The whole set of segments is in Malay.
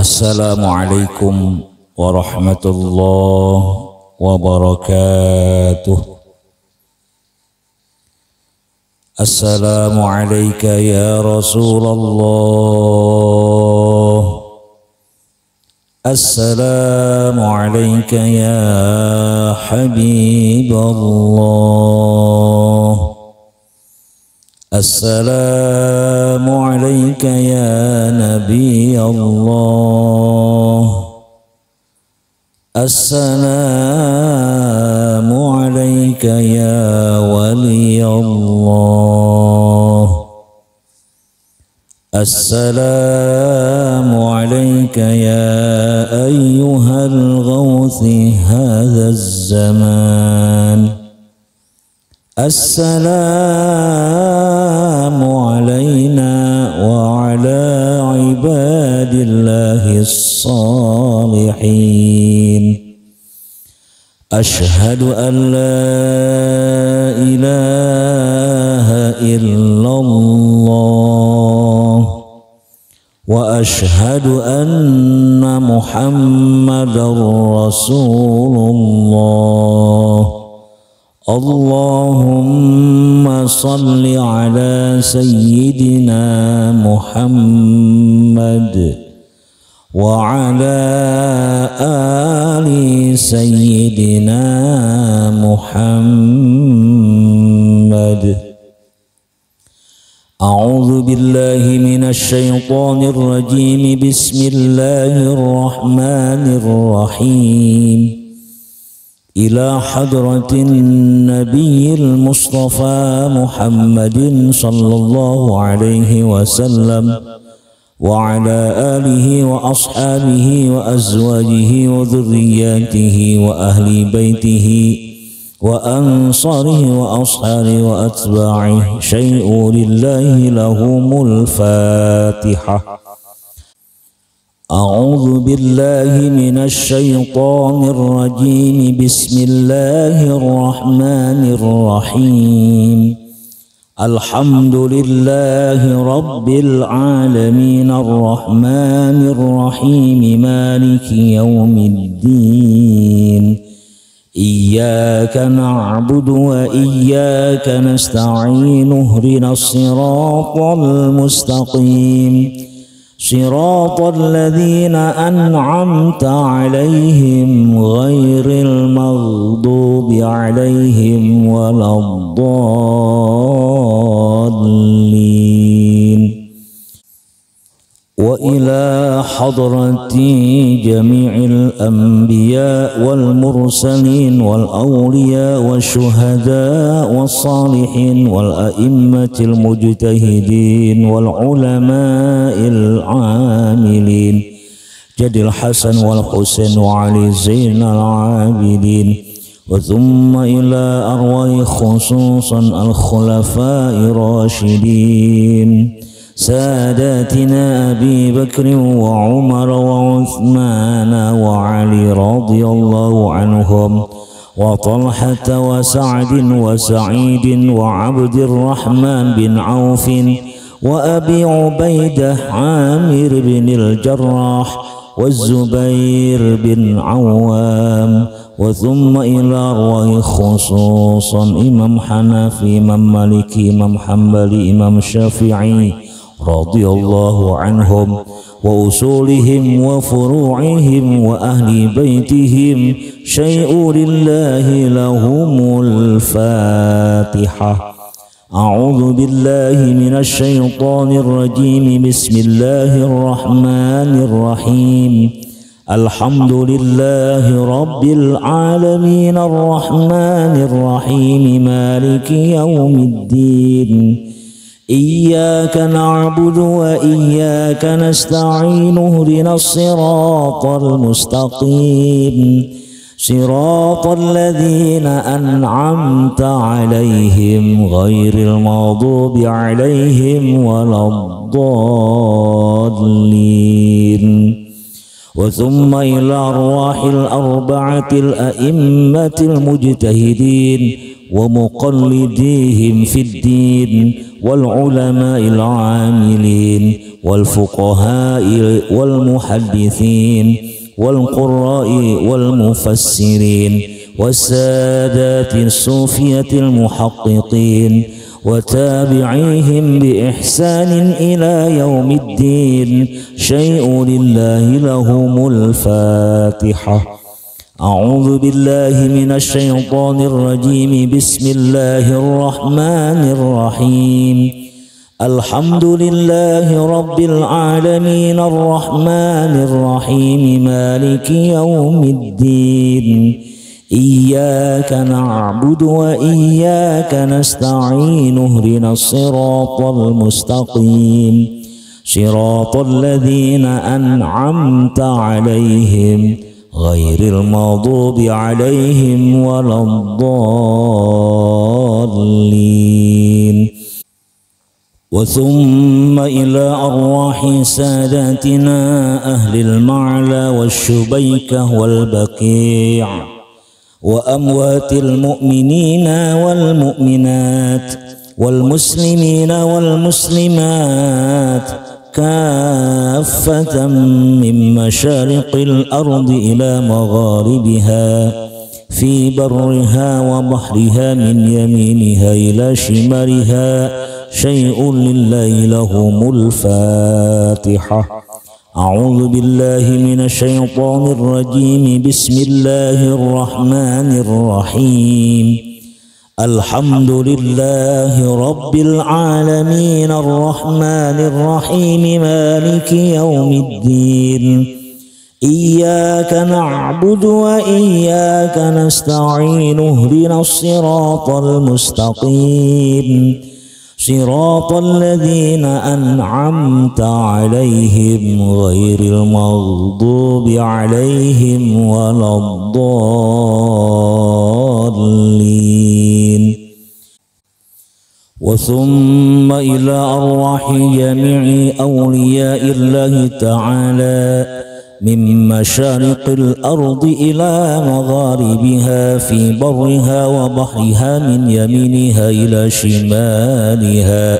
Assalamualaikum warahmatullahi wabarakatuh. Assalamu alayka ya Rasulullah. Assalamu alayka ya Habiballah. Assalamu alayka ya Nabi Allah. Assalamu alayka ya Wali Allah. Assalamu alayka ya ayyuhal ghawthi hadha az-zaman. Assalamu alayna wa ala ibadillahis salihin. Ashhadu an la ilaha illallah wa ashhadu anna Muhammadar Rasulullah. Allahumma salli ala sayyidina Muhammad wa ala ali sayyidina Muhammad. A'udzu billahi minasy syaithanir rajim. Bismillahirrahmanirrahim. إلى حضرة النبي المصطفى محمد صلى الله عليه وسلم وعلى آله وأصحابه وأزواجه وذرياته وأهل بيته وأنصاره وأصحابه وأتباعه شيء لله لهم الفاتحة. أعوذ بالله من الشيطان الرجيم. بسم الله الرحمن الرحيم. الحمد لله رب العالمين الرحمن الرحيم مالك يوم الدين. إياك نعبد وإياك نستعين. اهدنا الصراط المستقيم صراط الذين أنعمت عليهم غير المغضوب عليهم ولا الضالين. وإلى حضرة جميع الأنبياء والمرسلين والأولياء والشهداء والصالحين والأئمة المجتهدين والعلماء العاملين جد الحسن والحسين وعلي زين العابدين. وثم إلى أرواح خصوصا الخلفاء الراشدين ساداتنا أبي بكر وعمر وعثمان وعلي رضي الله عنهم وطلحة وسعد وسعيد وعبد الرحمن بن عوف وأبي عبيدة عامر بن الجراح والزبير بن عوام. وثم إلى أرواح خصوصا إمام حنفي إمام مالكي إمام حنبلي إمام شافعي رضي الله عنهم وأصولهم وفروعهم وأهل بيتهم شيء لله لهم الفاتحة. أعوذ بالله من الشيطان الرجيم. بسم الله الرحمن الرحيم. الحمد لله رب العالمين الرحمن الرحيم مالك يوم الدين. إياك نعبد وإياك نستعين. اهدنا الصراط المستقيم صراط الذين أنعمت عليهم غير المغضوب عليهم ولا الضالين. وثم إلى أرواح الأربعة الأئمة المجتهدين ومقلديهم في الدين والعلماء العاملين والفقهاء والمحدثين والقراء والمفسرين والسادات الصوفية المحققين وتابعيهم بإحسان إلى يوم الدين. شيء لله لهم الفاتحة. أعوذ بالله من الشيطان الرجيم. بسم الله الرحمن الرحيم. الحمد لله رب العالمين الرحمن الرحيم مالك يوم الدين. إياك نعبد وإياك نستعين. اهدنا الصراط المستقيم صراط الذين أنعمت عليهم غير المغضوب عليهم ولا الضالين. وثم إلى أرواح ساداتنا أهل المعلى والشبيكة والبقيع وأموات المؤمنين والمؤمنات والمسلمين والمسلمات كافة من مشارق الأرض إلى مغاربها في برها وبحرها من يمينها إلى شمالها. شيء لله لهم الفاتحة. أعوذ بالله من الشيطان الرجيم. بسم الله الرحمن الرحيم. الحمد لله رب العالمين الرحمن الرحيم مالك يوم الدين. إياك نعبد وإياك نستعين. اهدنا الصراط المستقيم صراط الذين أنعمت عليهم غير المغضوب عليهم ولا الضالين. وثم إلى أرواح جميع أولياء الله تعالى من مشارق الأرض إلى مغاربها في برها وبحرها من يمينها إلى شمالها،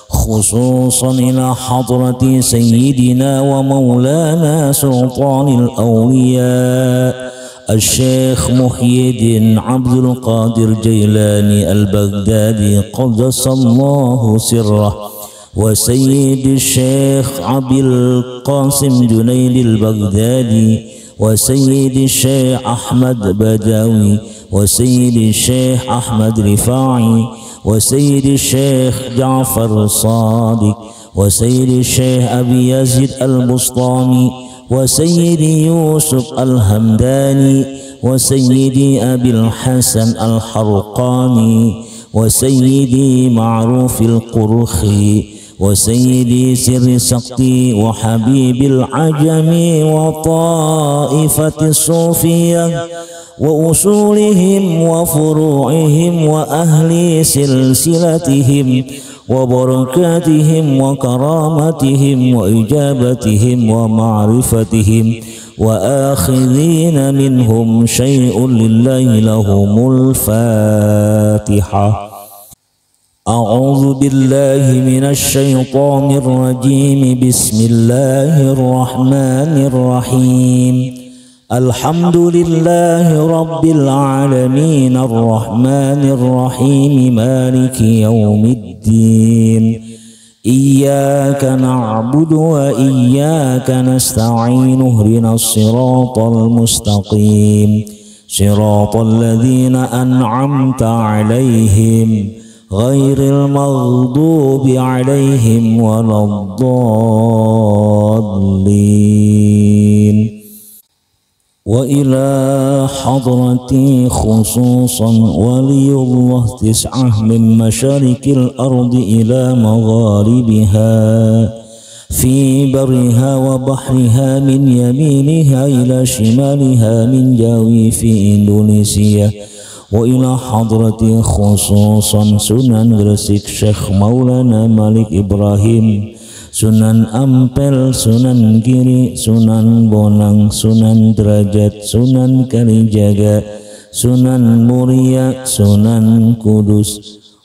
خصوصا إلى حضرة سيدنا ومولانا سلطان الأولياء الشيخ محي الدين عبد القادر جيلاني البغدادي قدس الله سره، وسيد الشيخ عبد القاسم جنيد البغدادي، وسيد الشيخ أحمد بداوي، وسيد الشيخ أحمد رفاعي، وسيد الشيخ جعفر صادق، وسيد الشيخ أبي يزيد البسطامي، وسيدي يوسف الهمداني، وسيدي أبي الحسن الحرقاني، وسيدي معروف القرخي، وسيدي سر سقطي وحبيب العجم وطائفة الصوفية وأصولهم وفروعهم وأهل سلسلتهم وبركاتهم وكرامتهم وإجابتهم ومعرفتهم وآخذين منهم شيء لله لهم الفاتحة. أعوذ بالله من الشيطان الرجيم. بسم الله الرحمن الرحيم. الحمد لله رب العالمين الرحمن الرحيم مالك يوم الدين. إياك نعبد وإياك نستعين. اهدنا الصراط المستقيم صراط الذين أنعمت عليهم غير المغضوب عليهم ولا الضالين. وإلى حضرتي خصوصا ولي الله 9 من مشارق الأرض إلى مغاربها في برها وبحرها من يمينها إلى شمالها من جاوي في إندونيسيا. وإلى حضرتي خصوصا سنن Gresik Syekh Maulana Malik Ibrahim, Sunan Ampel, Sunan Giri, Sunan Bonang, Sunan Derajat, Sunan Kalijaga, Sunan Muria, Sunan Kudus,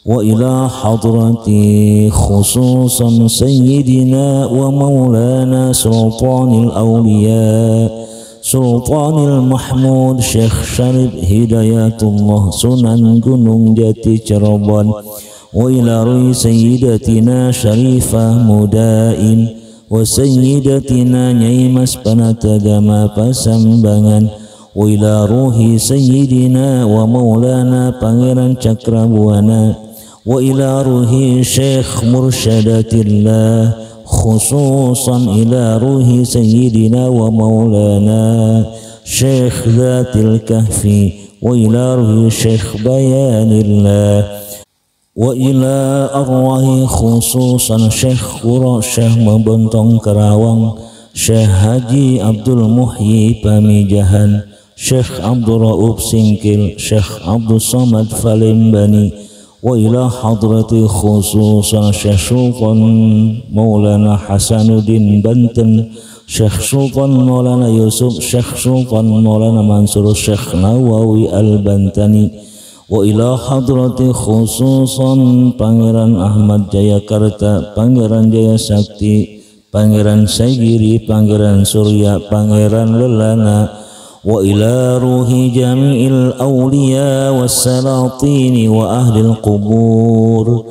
وإلى حضرة خصوصا سيدنا ومولانا سلطان الأولياء سلطان المحمود شيخ شريف هداية الله سنن gunung jati Cirebon وإلى روح سيدتنا شريفة مدائن وسيدتنا نيمس Panatagama Pasambangan وإلى روح سيدنا ومولانا Pangeran Cakrabuana وإلى روح شيخ مرشدة الله خصوصا إلى روح سيدنا ومولانا شيخ ذات الكهف وإلى روح شيخ بيان الله وإلى أرواح خصوصا شيخ قرى شيخ Membentong Karawang Syekh Haji Abdul Muhyi Pamijahan Syekh Abdul Rauf Singkil Syekh Abdul Samad Falembani wa ila hadrati khususan Syekh Sultan Maulana Hasanuddin Banten Syekh Sultan Maulana Yusuf Syekh Sultan Maulana Mansur Syekh Nawawi Al-Bantani wa ila hadrati khususan Pangeran Ahmad Jayakarta Pangeran Jaya Sakti Pangeran Saigiri Pangeran Surya Pangeran Lelana وإلى روح جميع الأولياء والسلاطين وأهل القبور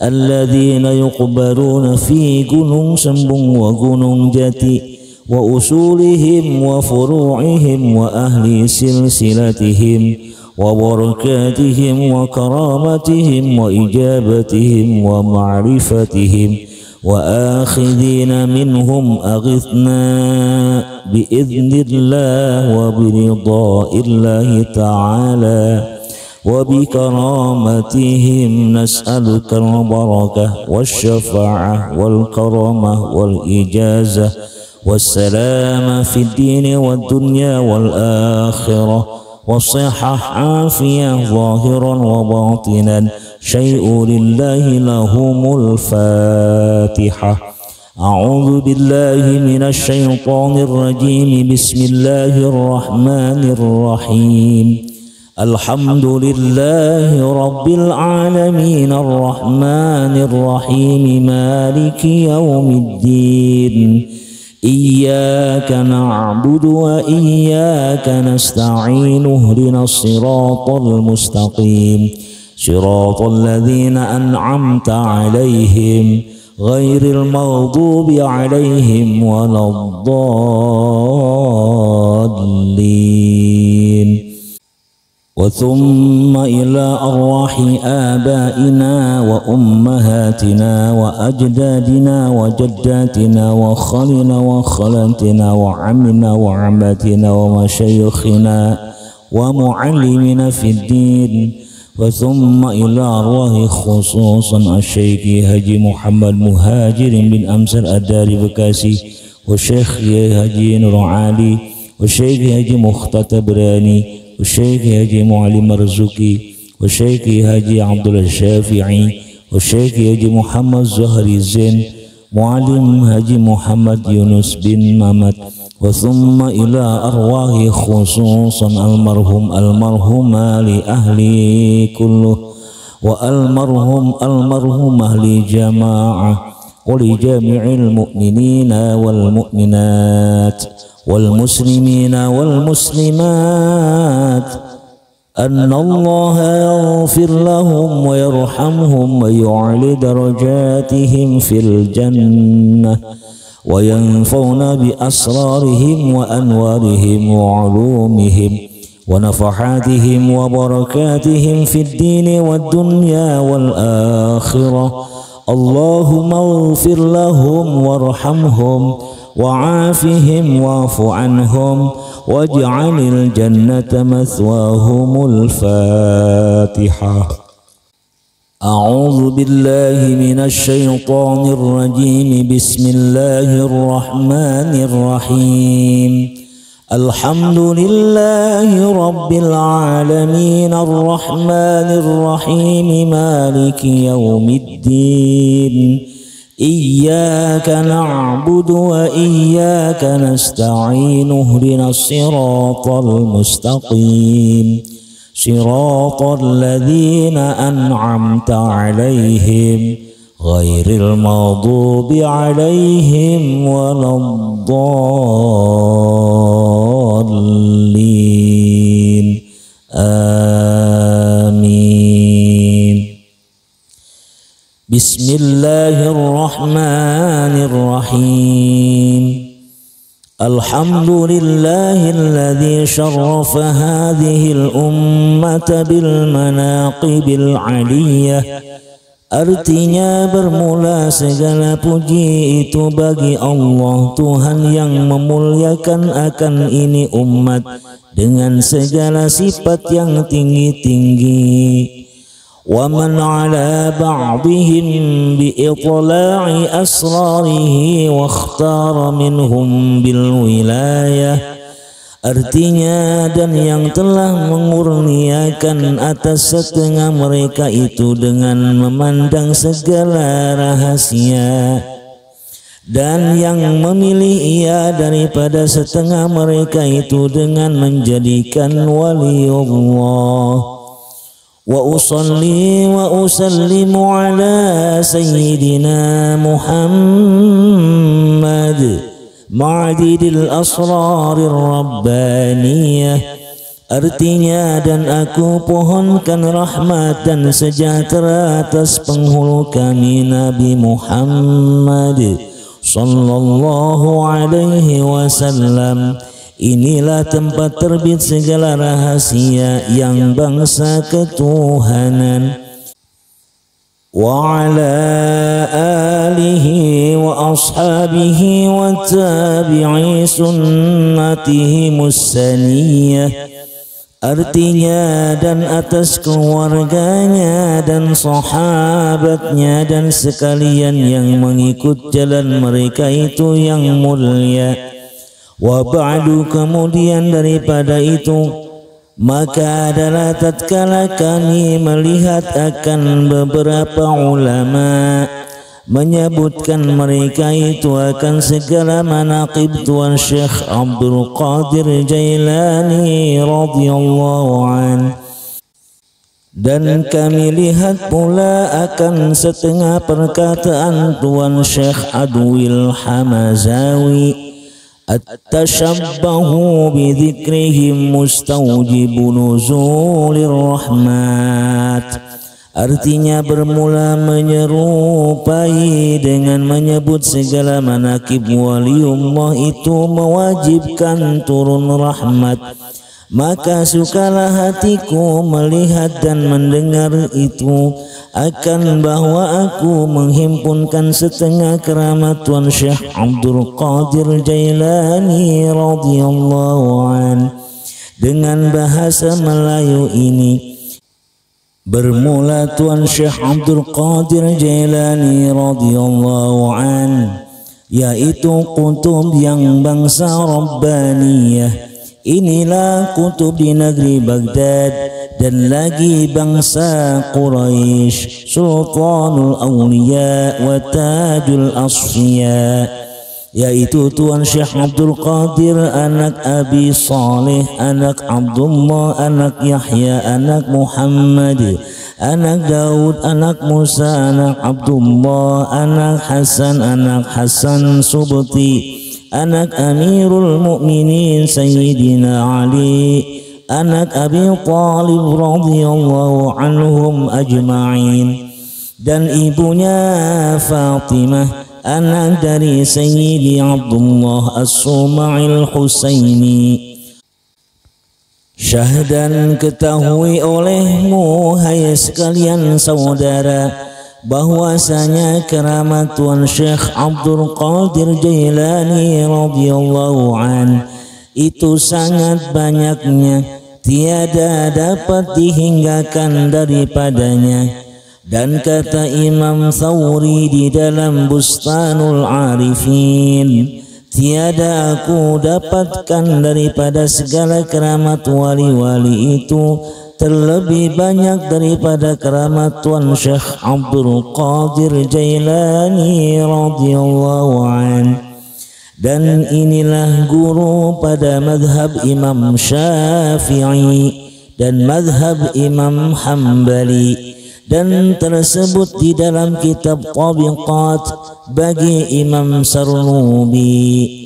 الذين يقبرون في gunung Sembung وgunung Jati وأصولهم وفروعهم وأهل سلسلتهم وبركاتهم وكرامتهم وإجابتهم ومعرفتهم وآخذين منهم أغثنا بإذن الله وبرضاء الله تعالى وبكرامتهم نسألك البركة والشفاعة والكرامة والإجازة والسلام في الدين والدنيا والآخرة والصحة عافية ظاهرا وباطنا شيء لله لهم الفاتحة أعوذ بالله من الشيطان الرجيم بسم الله الرحمن الرحيم الحمد لله رب العالمين الرحمن الرحيم مالك يوم الدين إياك نعبد وإياك نستعين اهدنا الصراط المستقيم صراط الذين أنعمت عليهم غير المغضوب عليهم ولا الضالين وثم إلى أرواح آبائنا وأمهاتنا وأجدادنا وجداتنا وخالنا وخالاتنا وعمنا وعماتنا ومشايخنا ومعلمنا في الدين وثم إلى أرواح خصوصا الشيخ هاجي محمد مهاجر بن أمسر الداري بكاسي والشيخ هاجي نور علي والشيخ هاجي مختتبراني والشيخ هاجي معلم مرزوقي والشيخ هاجي عبد الله الشافعي والشيخ هاجي محمد زهري زين معلم هاجي محمد يونس بن محمد وثم إلى أرواح خصوصا المرحومة لأهلي كله والمرحوم أهل جماعة ولجميع المؤمنين والمؤمنات والمسلمين والمسلمات أن الله يغفر لهم ويرحمهم ويعلي درجاتهم في الجنة وينفعنا بأسرارهم وأنوارهم وعلومهم ونفحاتهم وبركاتهم في الدين والدنيا والآخرة اللهم اغفر لهم وارحمهم وعافهم واعف عنهم واجعل الجنة مثواهم الفاتحة أعوذ بالله من الشيطان الرجيم بسم الله الرحمن الرحيم الحمد لله رب العالمين الرحمن الرحيم مالك يوم الدين إياك نعبد وإياك نستعين اهدنا الصراط المستقيم siratal ladzina an'amta 'alaihim ghairil maghdubi 'alaihim waladdallin. Amin. Bismillahirrahmanirrahim. Alhamdulillahilladzi syarrafa hadhil ummata bil manaqibil 'aliyah. Artinya bermula segala puji itu bagi Allah, Tuhan yang memuliakan akan ini umat dengan segala sifat yang tinggi-tinggi. Wa man ala ba'dihim bi itla'i asrarihi wa ikhtara minhum bil wilayah. Artinya dan yang telah mengurniakan atas setengah mereka itu dengan memandang segala rahasia, dan yang memilih ia daripada setengah mereka itu dengan menjadikan waliullah. Wa usalli wa usallimu ala sayyidina Muhammad ma'adidil asrarir rabbaniyah. Artinya dan aku pohonkan rahmat dan sejahtera atas penghulu kami Nabi Muhammad sallallahu alaihi wasallam. Inilah tempat terbit segala rahasia yang bangsa ketuhanan. Wa ala alihi wa ashabihi wa tabi'i sunnatihi musaniyah. Artinya dan atas keluarganya dan sahabatnya dan sekalian yang mengikut jalan mereka itu yang mulia. Wa ba'du, kemudian daripada itu, maka adalah tatkala kami melihat akan beberapa ulama menyebutkan mereka itu akan segala manaqib Tuan Syekh Abdul Qadir Jailani radhiyallahu an. Dan kami lihat pula akan setengah perkataan Tuan Syekh Adwil Hamazawi, at-tashabbahu bidzikrihim mustawjibu nuzulir rahmat. Artinya bermula menyerupai dengan menyebut segala manakib waliullah itu mewajibkan turun rahmat. Maka sukalah hatiku melihat dan mendengar itu akan bahwa aku menghimpunkan setengah keramat Tuan Syekh Abdul Qadir Jailani radhiyallahu an dengan bahasa Melayu ini. Bermula Tuan Syekh Abdul Qadir Jailani radhiyallahu an, yaitu kutub yang bangsa Rabbaniyah. Inilah kutub di negeri Baghdad dan lagi bangsa Quraisy, Sultanul Awliya wa Tajul Asfiya, yaitu Tuan Syekh Abdul Qadir anak Abi Saleh, anak Abdullah, anak Yahya, anak Muhammad, anak Daud, anak Musa, anak Abdullah, anak Hasan Subti, anak Amirul Mukminin Sayyidina Ali, anak Abi Thalib radhiyallahu anhum ajma'in, dan ibunya Fatimah, anak dari Sayyidi Abdullah As-Suma'il Husaini. Syahdan, ketahui olehmu hai sekalian saudara bahwasanya keramat Tuan Syekh Abdul Qadir Jailani radhiyallahu an itu sangat banyaknya, tiada dapat dihinggakan daripadanya. Dan kata Imam Thawri di dalam Bustanul Arifin, tiada aku dapatkan daripada segala keramat wali-wali itu terlebih banyak daripada keramat Tuan Syekh Abdul Qadir Jailani radhiyallahu an. Dan inilah guru pada madhab Imam Syafi'i dan mazhab Imam Hambali, dan tersebut di dalam kitab Tabiqat bagi Imam Sarnubi.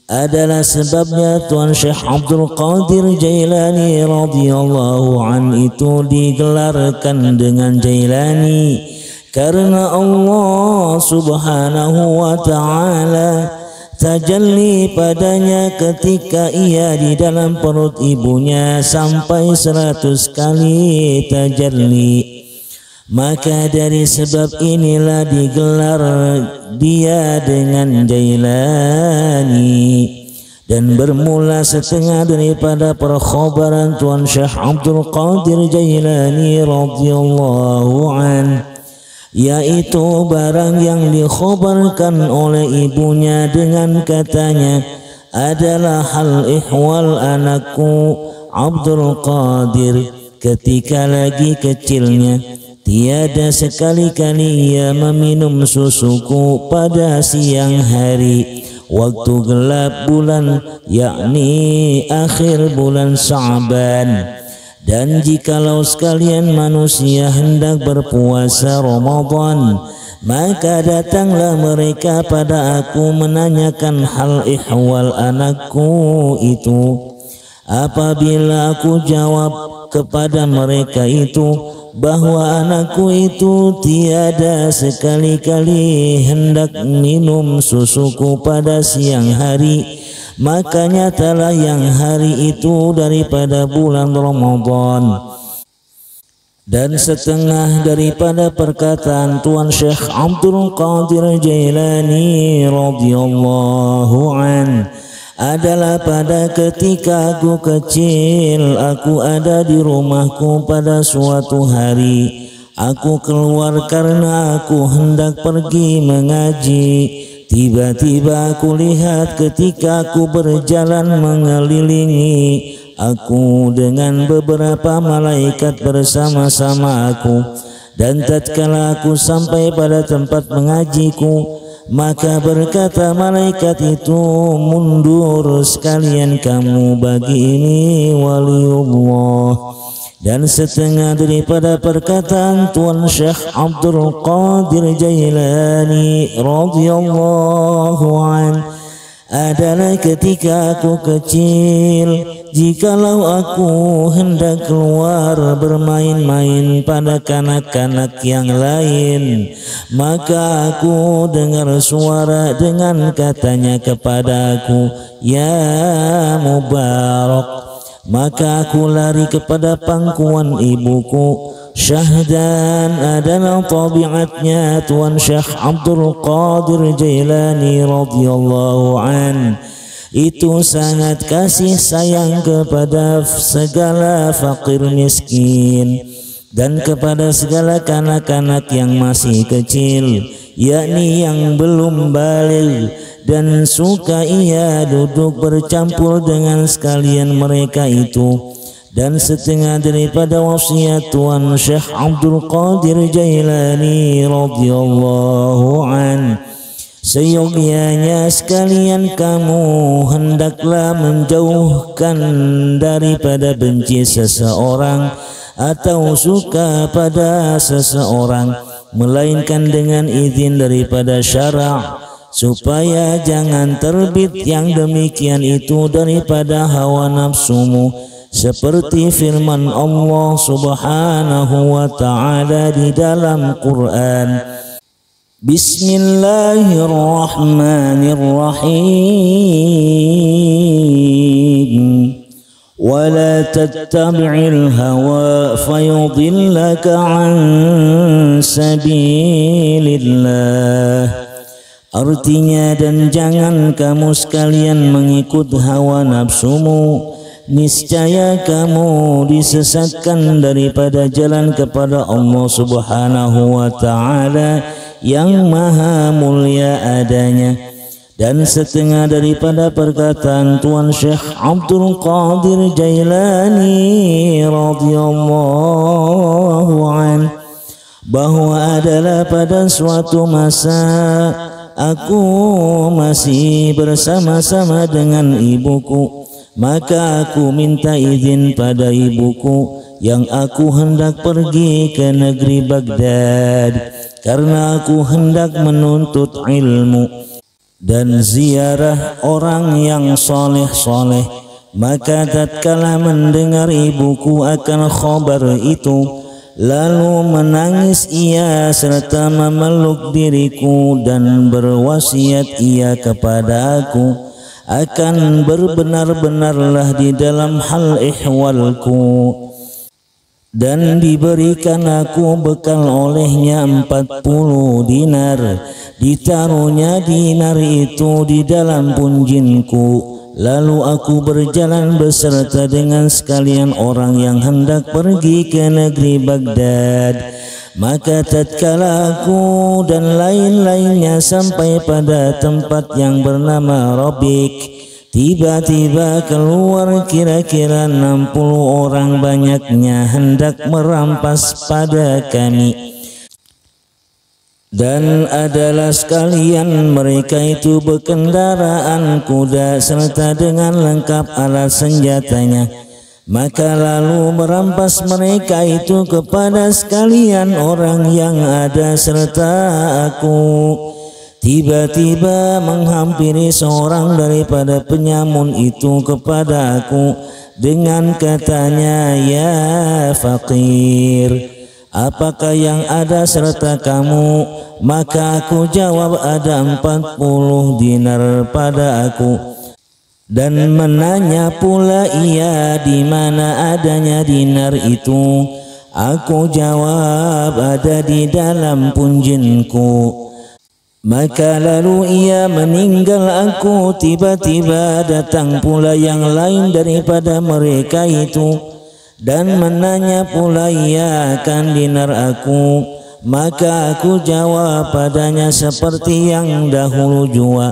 Adalah sebabnya Tuan Syekh Abdul Qadir Jailani radhiyallahu an itu digelarkan dengan Jailani, karena Allah subhanahu wa ta'ala tajalli padanya ketika ia di dalam perut ibunya sampai 100 kali tajalli. Maka dari sebab inilah digelar dia dengan Jailani. Dan bermula setengah daripada perkhabaran Tuan Syekh Abdul Qadir Jailani radhiyallahu an, yaitu barang yang dikhabarkan oleh ibunya dengan katanya adalah hal ihwal anakku Abdul Qadir ketika lagi kecilnya. Tiada sekali-kali ia meminum susuku pada siang hari waktu gelap bulan, yakni akhir bulan Sya'ban. Dan jikalau sekalian manusia hendak berpuasa Ramadan, maka datanglah mereka pada aku menanyakan hal ihwal anakku itu. Apabila aku jawab kepada mereka itu bahwa anakku itu tiada sekali-kali hendak minum susuku pada siang hari, maka nyatalah yang hari itu daripada bulan Ramadan. Dan setengah daripada perkataan Tuan Syekh Abdul Qadir Jailani radhiyallahu an adalah pada ketika aku kecil, aku ada di rumahku pada suatu hari. Aku keluar karena aku hendak pergi mengaji. Tiba-tiba aku lihat ketika aku berjalan mengelilingi aku dengan beberapa malaikat bersama-sama aku. Dan tatkala aku sampai pada tempat mengajiku, maka berkata malaikat itu, mundur sekalian kamu, bagi ini waliullah. Dan setengah daripada perkataan Tuan Syekh Abdul Qadir Jailani radhiyallahu an adalah ketika aku kecil, jikalau aku hendak keluar bermain-main pada kanak-kanak yang lain, maka aku dengar suara dengan katanya kepada aku, ya Mubarak. Maka aku lari kepada pangkuan ibuku. Syahdan adalah tabiatnya Tuan Syekh Abdul Qadir Jailani radhiyallahu an. Itu sangat kasih sayang kepada segala fakir miskin dan kepada segala kanak-kanak yang masih kecil, yakni yang belum baligh, dan suka ia duduk bercampur dengan sekalian mereka itu. Dan setengah daripada wasiat Tuan Syekh Abdul Qadir Jailani radhiyallahu an, seyogyanya sekalian kamu hendaklah menjauhkan daripada benci seseorang atau suka pada seseorang, melainkan dengan izin daripada syara', supaya jangan terbit yang demikian itu daripada hawa nafsumu, seperti firman Allah subhanahu wa ta'ala di dalam Quran, Bismillahirrahmanirrahim, ولا تتبع الهوى فيضلك عن سبيل الله. Artinya, dan jangan kamu sekalian mengikut hawa nafsumu, niscaya kamu disesatkan daripada jalan kepada Allah subhanahu wa ta'ala yang maha mulia adanya. Dan setengah daripada perkataan Tuan Syekh Abdul Qadir Jailani radhiyallahu an, bahwa adalah pada suatu masa aku masih bersama-sama dengan ibuku, maka aku minta izin pada ibuku yang aku hendak pergi ke negeri Baghdad karena aku hendak menuntut ilmu dan ziarah orang yang soleh-soleh. Maka tatkala mendengar ibuku akan khabar itu, lalu menangis ia serta memeluk diriku dan berwasiat ia kepada aku akan berbenar-benarlah di dalam hal ihwalku, dan diberikan aku bekal olehnya 40 dinar. Ditaruhnya dinar itu di dalam punjinku. Lalu aku berjalan beserta dengan sekalian orang yang hendak pergi ke negeri Baghdad. Maka tatkala aku dan lain-lainnya sampai pada tempat yang bernama Rabik, tiba-tiba keluar kira-kira 60 orang banyaknya hendak merampas pada kami. Dan adalah sekalian mereka itu berkendaraan kuda serta dengan lengkap alat senjatanya. Maka lalu merampas mereka itu kepada sekalian orang yang ada serta aku. Tiba-tiba menghampiri seorang daripada penyamun itu kepada aku dengan katanya, "Ya fakir, apakah yang ada serta kamu?" Maka aku jawab, "Ada 40 dinar pada aku." Dan menanya pula ia di mana adanya dinar itu. Aku jawab, "Ada di dalam punjinku." Maka lalu ia meninggal aku. Tiba-tiba datang pula yang lain daripada mereka itu dan menanya pula ia akan dinar aku. Maka aku jawab padanya seperti yang dahulu jua.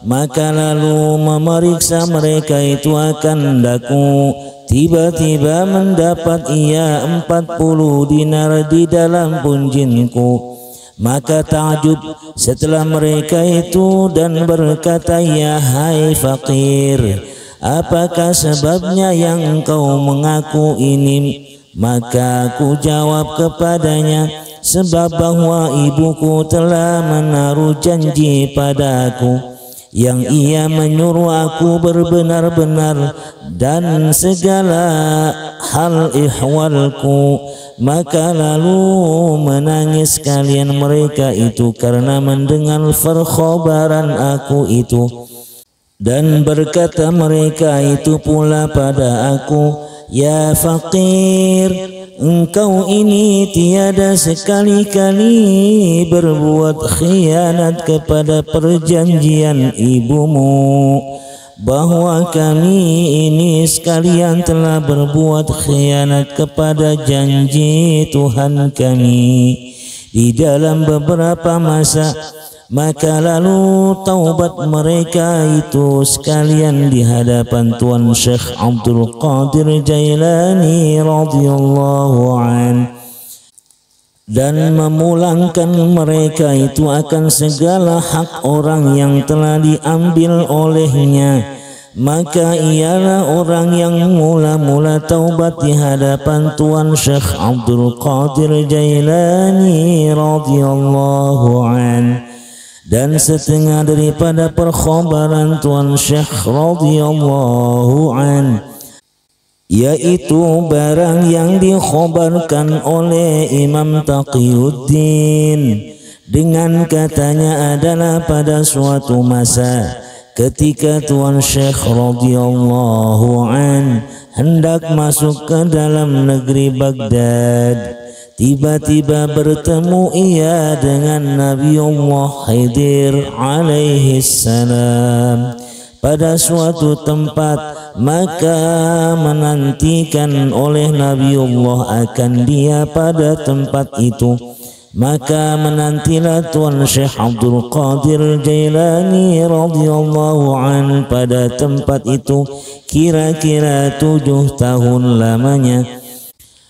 Maka lalu memeriksa mereka itu akan daku. Tiba-tiba mendapat ia 40 dinar di dalam punjinku. Maka takjub setelah mereka itu dan berkata, "Ya hai fakir, apakah sebabnya yang engkau mengaku ini?" Maka aku jawab kepadanya, "Sebab bahwa ibuku telah menaruh janji padaku yang ia menyuruh aku berbenar-benar dan segala hal ihwalku." Maka lalu menangis kalian mereka itu karena mendengar perkhabaran aku itu. Dan berkata mereka itu pula pada aku, "Ya fakir, engkau ini tiada sekali-kali berbuat khianat kepada perjanjian ibumu, bahwa kami ini sekalian telah berbuat khianat kepada janji Tuhan kami di dalam beberapa masa." Maka lalu taubat mereka itu sekalian di hadapan Tuan Syekh Abdul Qadir Jailani radhiyallahu an, dan memulangkan mereka itu akan segala hak orang yang telah diambil olehnya. Maka ialah orang yang mula-mula taubat di hadapan Tuan Syekh Abdul Qadir Jailani radhiyallahu an. Dan setengah daripada perkhabaran Tuan Syekh radhiyallahu an, yaitu barang yang dikhabarkan oleh Imam Taqiyuddin dengan katanya adalah pada suatu masa ketika Tuan Syekh radhiyallahu an hendak masuk ke dalam negeri Baghdad, tiba-tiba bertemu ia dengan Nabiullah Khidir alaihi salam pada suatu tempat. Maka menantikan oleh Nabiullah akan dia pada tempat itu. Maka menantilah Tuan Syekh Abdul Qadir Jailani radhiyallahu an pada tempat itu kira-kira 7 tahun lamanya.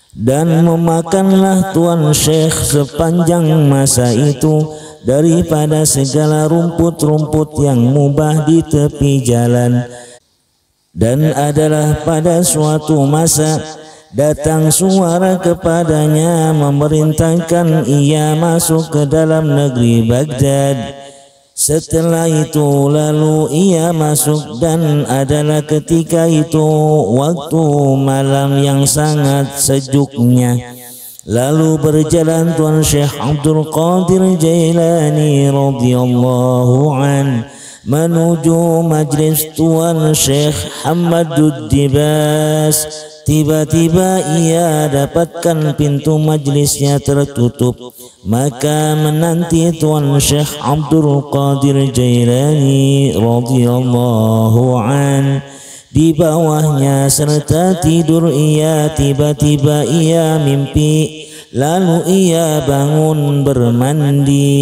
Dan memakanlah Tuan Syekh sepanjang masa itu daripada segala rumput-rumput yang mubah di tepi jalan. Dan adalah pada suatu masa Datang suara kepadanya memerintahkan ia masuk ke dalam negeri Baghdad. Setelah itu lalu ia masuk, dan adalah ketika itu waktu malam yang sangat sejuknya. Lalu berjalan Tuan Syekh Abdul Qadir Jailani radhiyallahu an menuju majlis Tuan Syekh Hammadud Dibas. Tiba-tiba ia dapatkan pintu majlisnya tertutup, maka menanti Tuan Syekh Abdul Qadir Jailani radhiyallahu an di bawahnya serta tidur ia. Tiba-tiba ia mimpi, lalu ia bangun bermandi.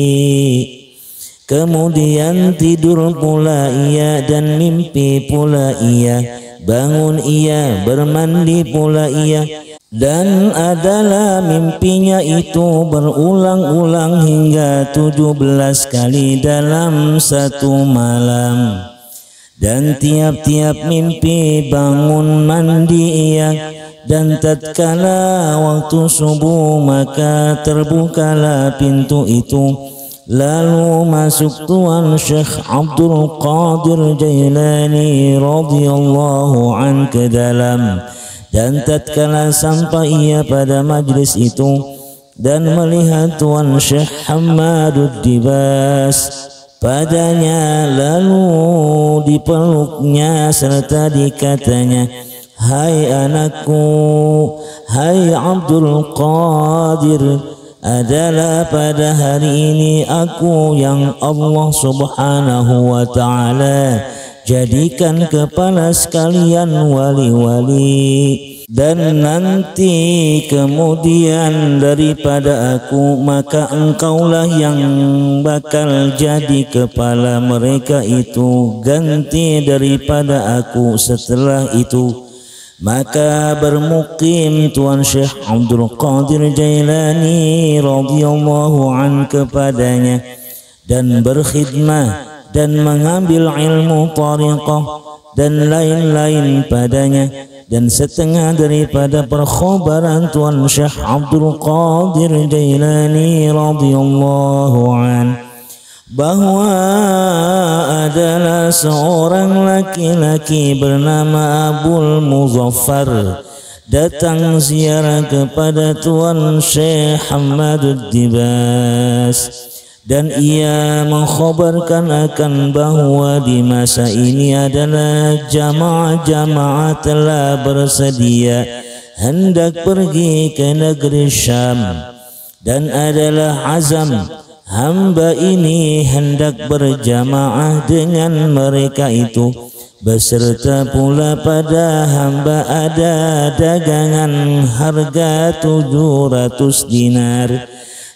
Kemudian tidur pula ia dan mimpi pula ia. Bangun ia, bermandi pula ia, dan adalah mimpinya itu berulang-ulang hingga 17 kali dalam satu malam. Dan tiap-tiap mimpi bangun mandi ia, dan tatkala waktu subuh maka terbukalah pintu itu. Lalu masuk Tuan Syekh Abdul Qadir Jailani radhiyallahu an ke dalam. Dan tatkala sampai ia pada majlis itu dan melihat Tuan Syekh Hammadud Dibas padanya, lalu dipeluknya serta dikatanya, "Hai anakku, hai Abdul Qadir, adalah pada hari ini aku yang Allah subhanahu wa ta'ala jadikan kepala sekalian wali-wali, dan nanti kemudian daripada aku maka engkaulah yang bakal jadi kepala mereka itu ganti daripada aku setelah itu." Maka bermukim Tuan Syekh Abdul Qadir Jailani radhiyallahu an kepadanya dan berkhidmah dan mengambil ilmu tariqah dan lain-lain padanya. Dan setengah daripada perkhabaran Tuan Syekh Abdul Qadir Jailani radhiyallahu an bahwa adalah seorang laki-laki bernama Abul Muzaffar datang ziarah kepada Tuan Syekh Hammadud Dibas, dan ia mengkhabarkan akan bahwa di masa ini adalah jamaah-jamaah telah bersedia hendak pergi ke negeri Syam, dan adalah azam hamba ini hendak berjamaah dengan mereka itu, beserta pula pada hamba ada dagangan harga 700 dinar.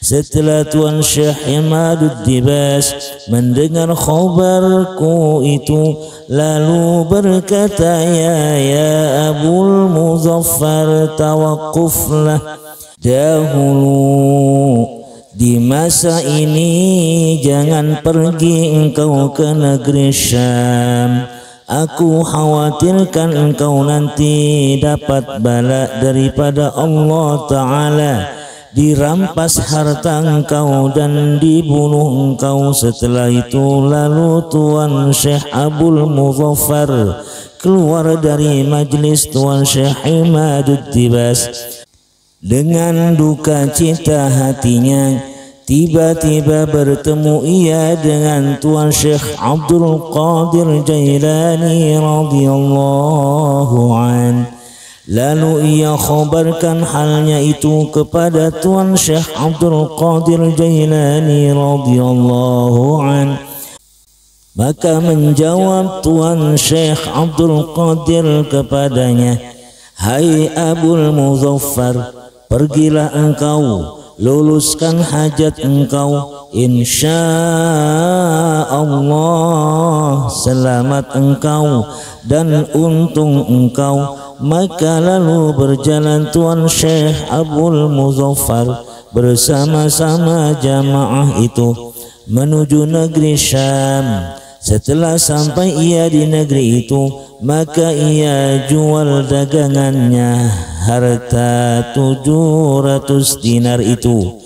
Setelah Tuan Syekh Hammadud Dibas mendengar khabarku itu, lalu berkata, ya Abul Muzaffar, tawakuflah dahulu. Di masa ini jangan pergi engkau ke negeri Syam. Aku khawatirkan engkau nanti dapat bala daripada Allah Ta'ala, dirampas harta engkau dan dibunuh engkau. Setelah itu lalu Tuan Syekh Abul Muzaffar keluar dari majlis Tuan Syekh Hammadud Dibas. Dengan duka cita hatinya, tiba-tiba bertemu ia dengan Tuan Syekh Abdul Qadir Jailani radhiyallahu an. Lalu ia khabarkan halnya itu kepada Tuan Syekh Abdul Qadir Jailani radhiyallahu an. Maka menjawab Tuan Syekh Abdul Qadir kepadanya, "Hai Abul Muzaffar, pergilah engkau, luluskan hajat engkau, insyaallah selamat engkau dan untung engkau." Maka lalu berjalan Tuan Syekh Abul Muzaffar bersama-sama jamaah itu menuju negeri Syam. Setelah sampai ia di negeri itu, maka ia jual dagangannya harta 700 dinar itu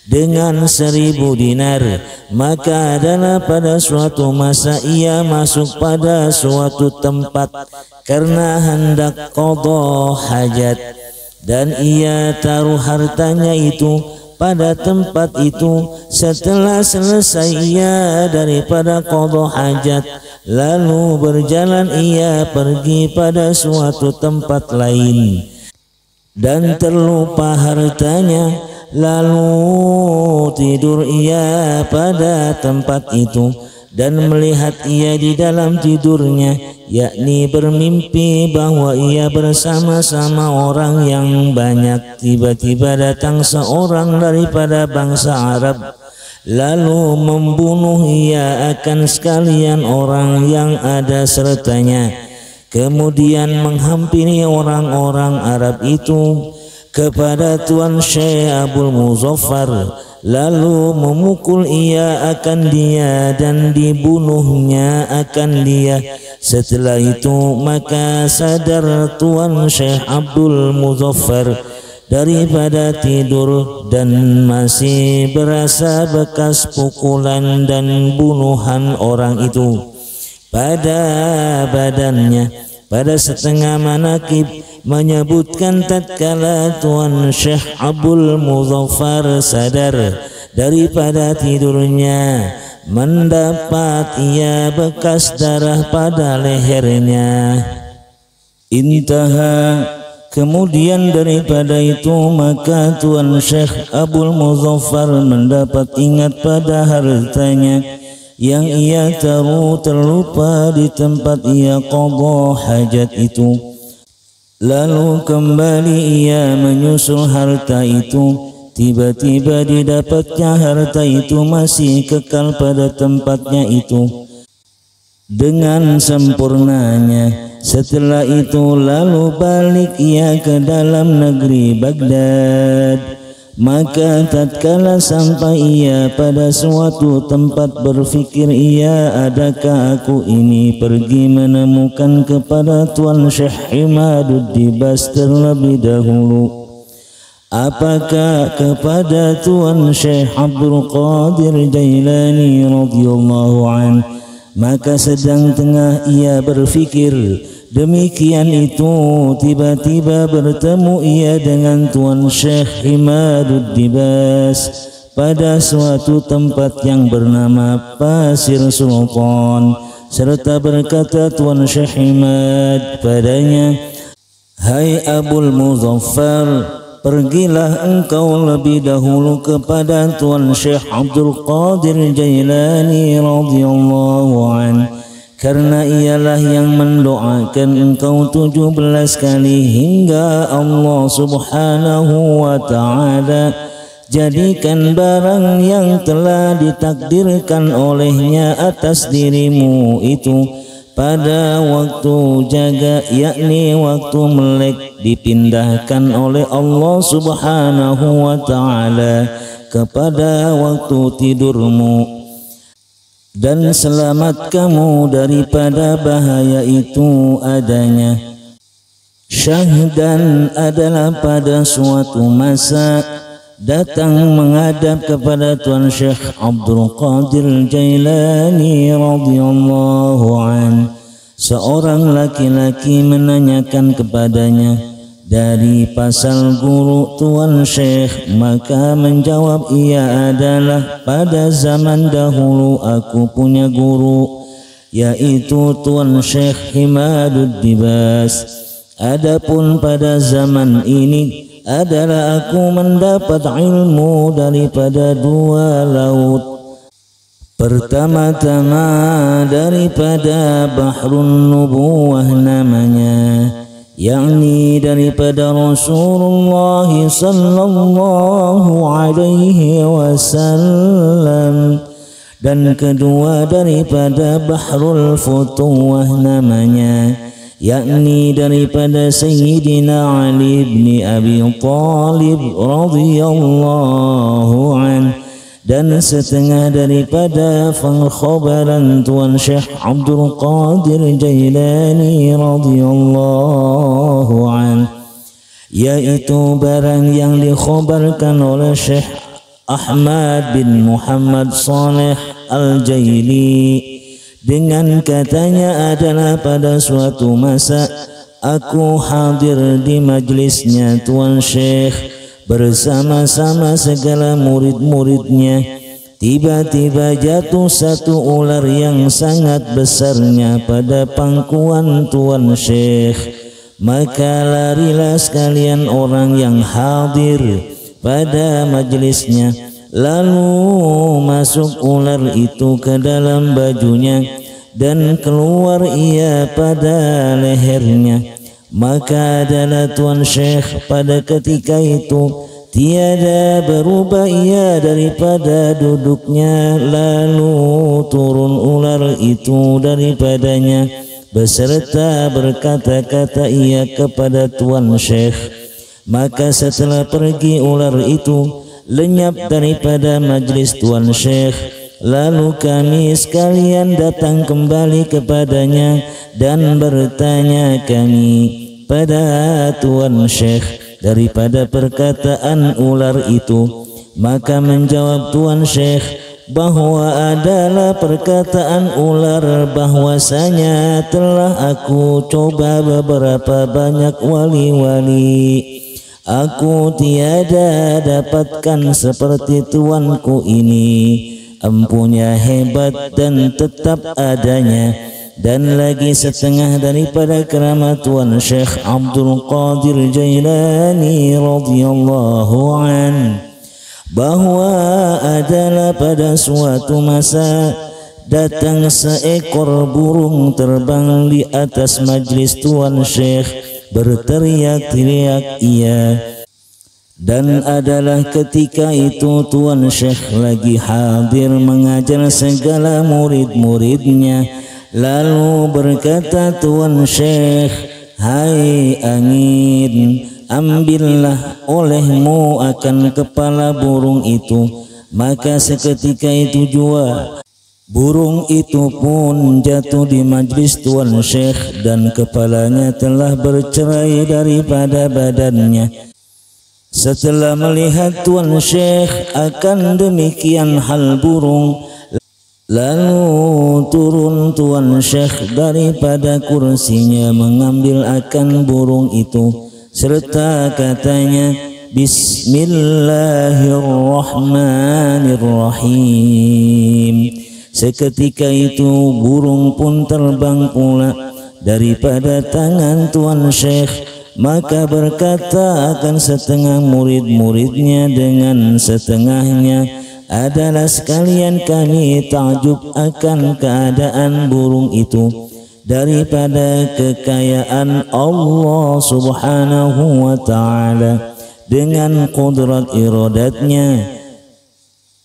dengan 1000 dinar. Maka adalah pada suatu masa ia masuk pada suatu tempat karena hendak qada hajat, dan ia taruh hartanya itu pada tempat itu. Setelah selesai ia daripada qada hajat, lalu berjalan ia pergi pada suatu tempat lain dan terlupa hartanya. Lalu tidur ia pada tempat itu, dan melihat ia di dalam tidurnya, yakni bermimpi bahwa ia bersama-sama orang yang banyak. Tiba-tiba datang seorang daripada bangsa Arab, lalu membunuh ia akan sekalian orang yang ada sertanya. Kemudian menghampiri orang-orang Arab itu kepada Tuan Syekh Abdul Muzaffar, lalu memukul ia akan dia dan dibunuhnya akan dia. Setelah itu maka sadar Tuan Syekh Abdul Muzaffar daripada tidur, dan masih berasa bekas pukulan dan bunuhan orang itu pada badannya. Pada setengah manakib menyebutkan tatkala Tuan Syekh Abdul Muzaffar sadar daripada tidurnya, mendapat ia bekas darah pada lehernya. Intaha. Kemudian daripada itu maka Tuan Syekh Abdul Muzaffar mendapat ingat pada hartanya yang ia taruh terlupa di tempat ia qada hajat itu. Lalu kembali ia menyusul harta itu. Tiba-tiba didapatnya harta itu masih kekal pada tempatnya itu dengan sempurnanya. Setelah itu lalu balik ia ke dalam negeri Baghdad. Maka tatkala sampai ia pada suatu tempat, berfikir ia, adakah aku ini pergi menemukan kepada Tuan Syekh Imaduddibas terlebih dahulu? Apakah kepada Tuan Syekh Abdul Qadir Jailani radhiyallahu an? Maka sedang tengah ia berfikir demikian itu, tiba-tiba bertemu ia dengan Tuan Syekh Imaduddibas pada suatu tempat yang bernama Pasir Sultan, serta berkata Tuan Syekh Imad padanya, hai Abul Muzaffar, pergilah engkau lebih dahulu kepada Tuan Syekh Abdul Qadir Jailani radhiyallahu an, karena ialah yang mendoakan engkau 17 kali hingga Allah subhanahu wa ta'ala jadikan barang yang telah ditakdirkan olehnya atas dirimu itu pada waktu jaga, yakni waktu melek, dipindahkan oleh Allah subhanahu wa ta'ala kepada waktu tidurmu, dan selamat kamu daripada bahaya itu adanya. Syahdan adalah pada suatu masa datang menghadap kepada Tuan Syekh Abdul Qadir Jailani radhiyallahu an seorang laki-laki menanyakan kepadanya dari pasal guru Tuan Syekh. Maka menjawab ia adalah, pada zaman dahulu aku punya guru, yaitu Tuan Syekh Imaduddibas. Adapun pada zaman ini adalah aku mendapat ilmu daripada 2 laut. Pertama-tama daripada Bahrun Nubuwah namanya, yakni daripada Rasulullah sallallahu alaihi wasallam, dan kedua daripada Bahrul Futuwah namanya, yakni daripada Sayyidina Ali bin Abi Talib radhiyallahu an, dan setengah daripada pengkhabaran Tuan Syekh Abdul Qadir Jailani radhiyallahu an, yaitu barang yang dikhabarkan oleh Syekh Ahmad bin Muhammad Saleh Al-Jaili dengan katanya adalah pada suatu masa aku hadir di majlisnya Tuan Syekh bersama-sama segala murid-muridnya. Tiba-tiba jatuh satu ular yang sangat besarnya pada pangkuan Tuan Syekh. Maka larilah sekalian orang yang hadir pada majlisnya, lalu masuk ular itu ke dalam bajunya dan keluar ia pada lehernya. Maka adalah Tuan Syekh pada ketika itu tiada berubah ia daripada duduknya, lalu turun ular itu daripadanya beserta berkata-kata ia kepada Tuan Syekh. Maka setelah pergi ular itu lenyap daripada majlis Tuan Syekh, lalu kami sekalian datang kembali kepadanya dan bertanya kami pada Tuan Syekh daripada perkataan ular itu. Maka menjawab Tuan Syekh bahwa adalah perkataan ular bahwasanya telah aku coba beberapa banyak wali-wali, aku tiada dapatkan seperti tuanku ini, empunya hebat dan tetap adanya. Dan lagi setengah daripada keramat Tuan Syekh Abdul Qadir Jailani radhiyallahu an, bahwa adalah pada suatu masa datang seekor burung terbang di atas majlis Tuan Syekh, berteriak-teriak ia. Dan adalah ketika itu Tuan Syekh lagi hadir mengajar segala murid-muridnya. Lalu berkata Tuan Syekh, hai angin, ambillah olehmu akan kepala burung itu. Maka seketika itu jua burung itu pun jatuh di majlis Tuan Syekh dan kepalanya telah bercerai daripada badannya. Setelah melihat Tuan Syekh akan demikian hal burung, lalu turun Tuan Syekh daripada kursinya mengambil akan burung itu serta katanya, Bismillahirrahmanirrahim. Seketika itu burung pun terbang pula daripada tangan Tuan Syekh. Maka berkata akan setengah murid-muridnya dengan setengahnya, adalah sekalian kami takjub akan keadaan burung itu daripada kekayaan Allah subhanahu wa ta'ala dengan kudrat iradatnya.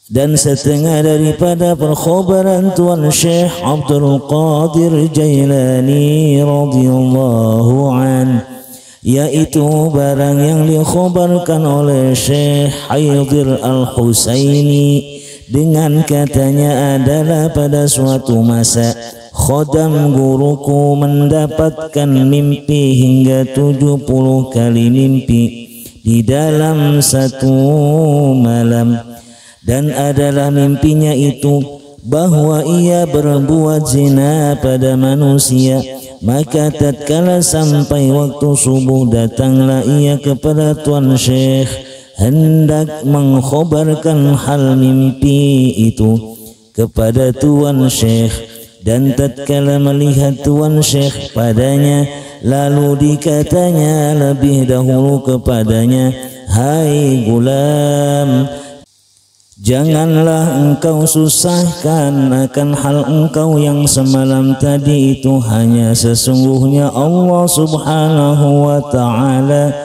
Dan setengah daripada perkhabaran Tuan Syekh Abdul Qadir Jailani radhiyallahu an, yaitu barang yang dikhabarkan oleh Syekh Haidir Al-Husaini dengan katanya adalah pada suatu masa khodam guruku mendapatkan mimpi hingga 70 kali mimpi di dalam satu malam. Dan adalah mimpinya itu bahwa ia berbuat zina pada manusia. Maka tatkala sampai waktu subuh datanglah ia kepada Tuan Syekh hendak mengkhabarkan hal mimpi itu kepada Tuan Syekh. Dan tatkala melihat Tuan Syekh padanya, lalu dikatanya lebih dahulu kepadanya, hai gulam, janganlah engkau susahkan akan hal engkau yang semalam tadi itu. Hanya sesungguhnya Allah subhanahu wa ta'ala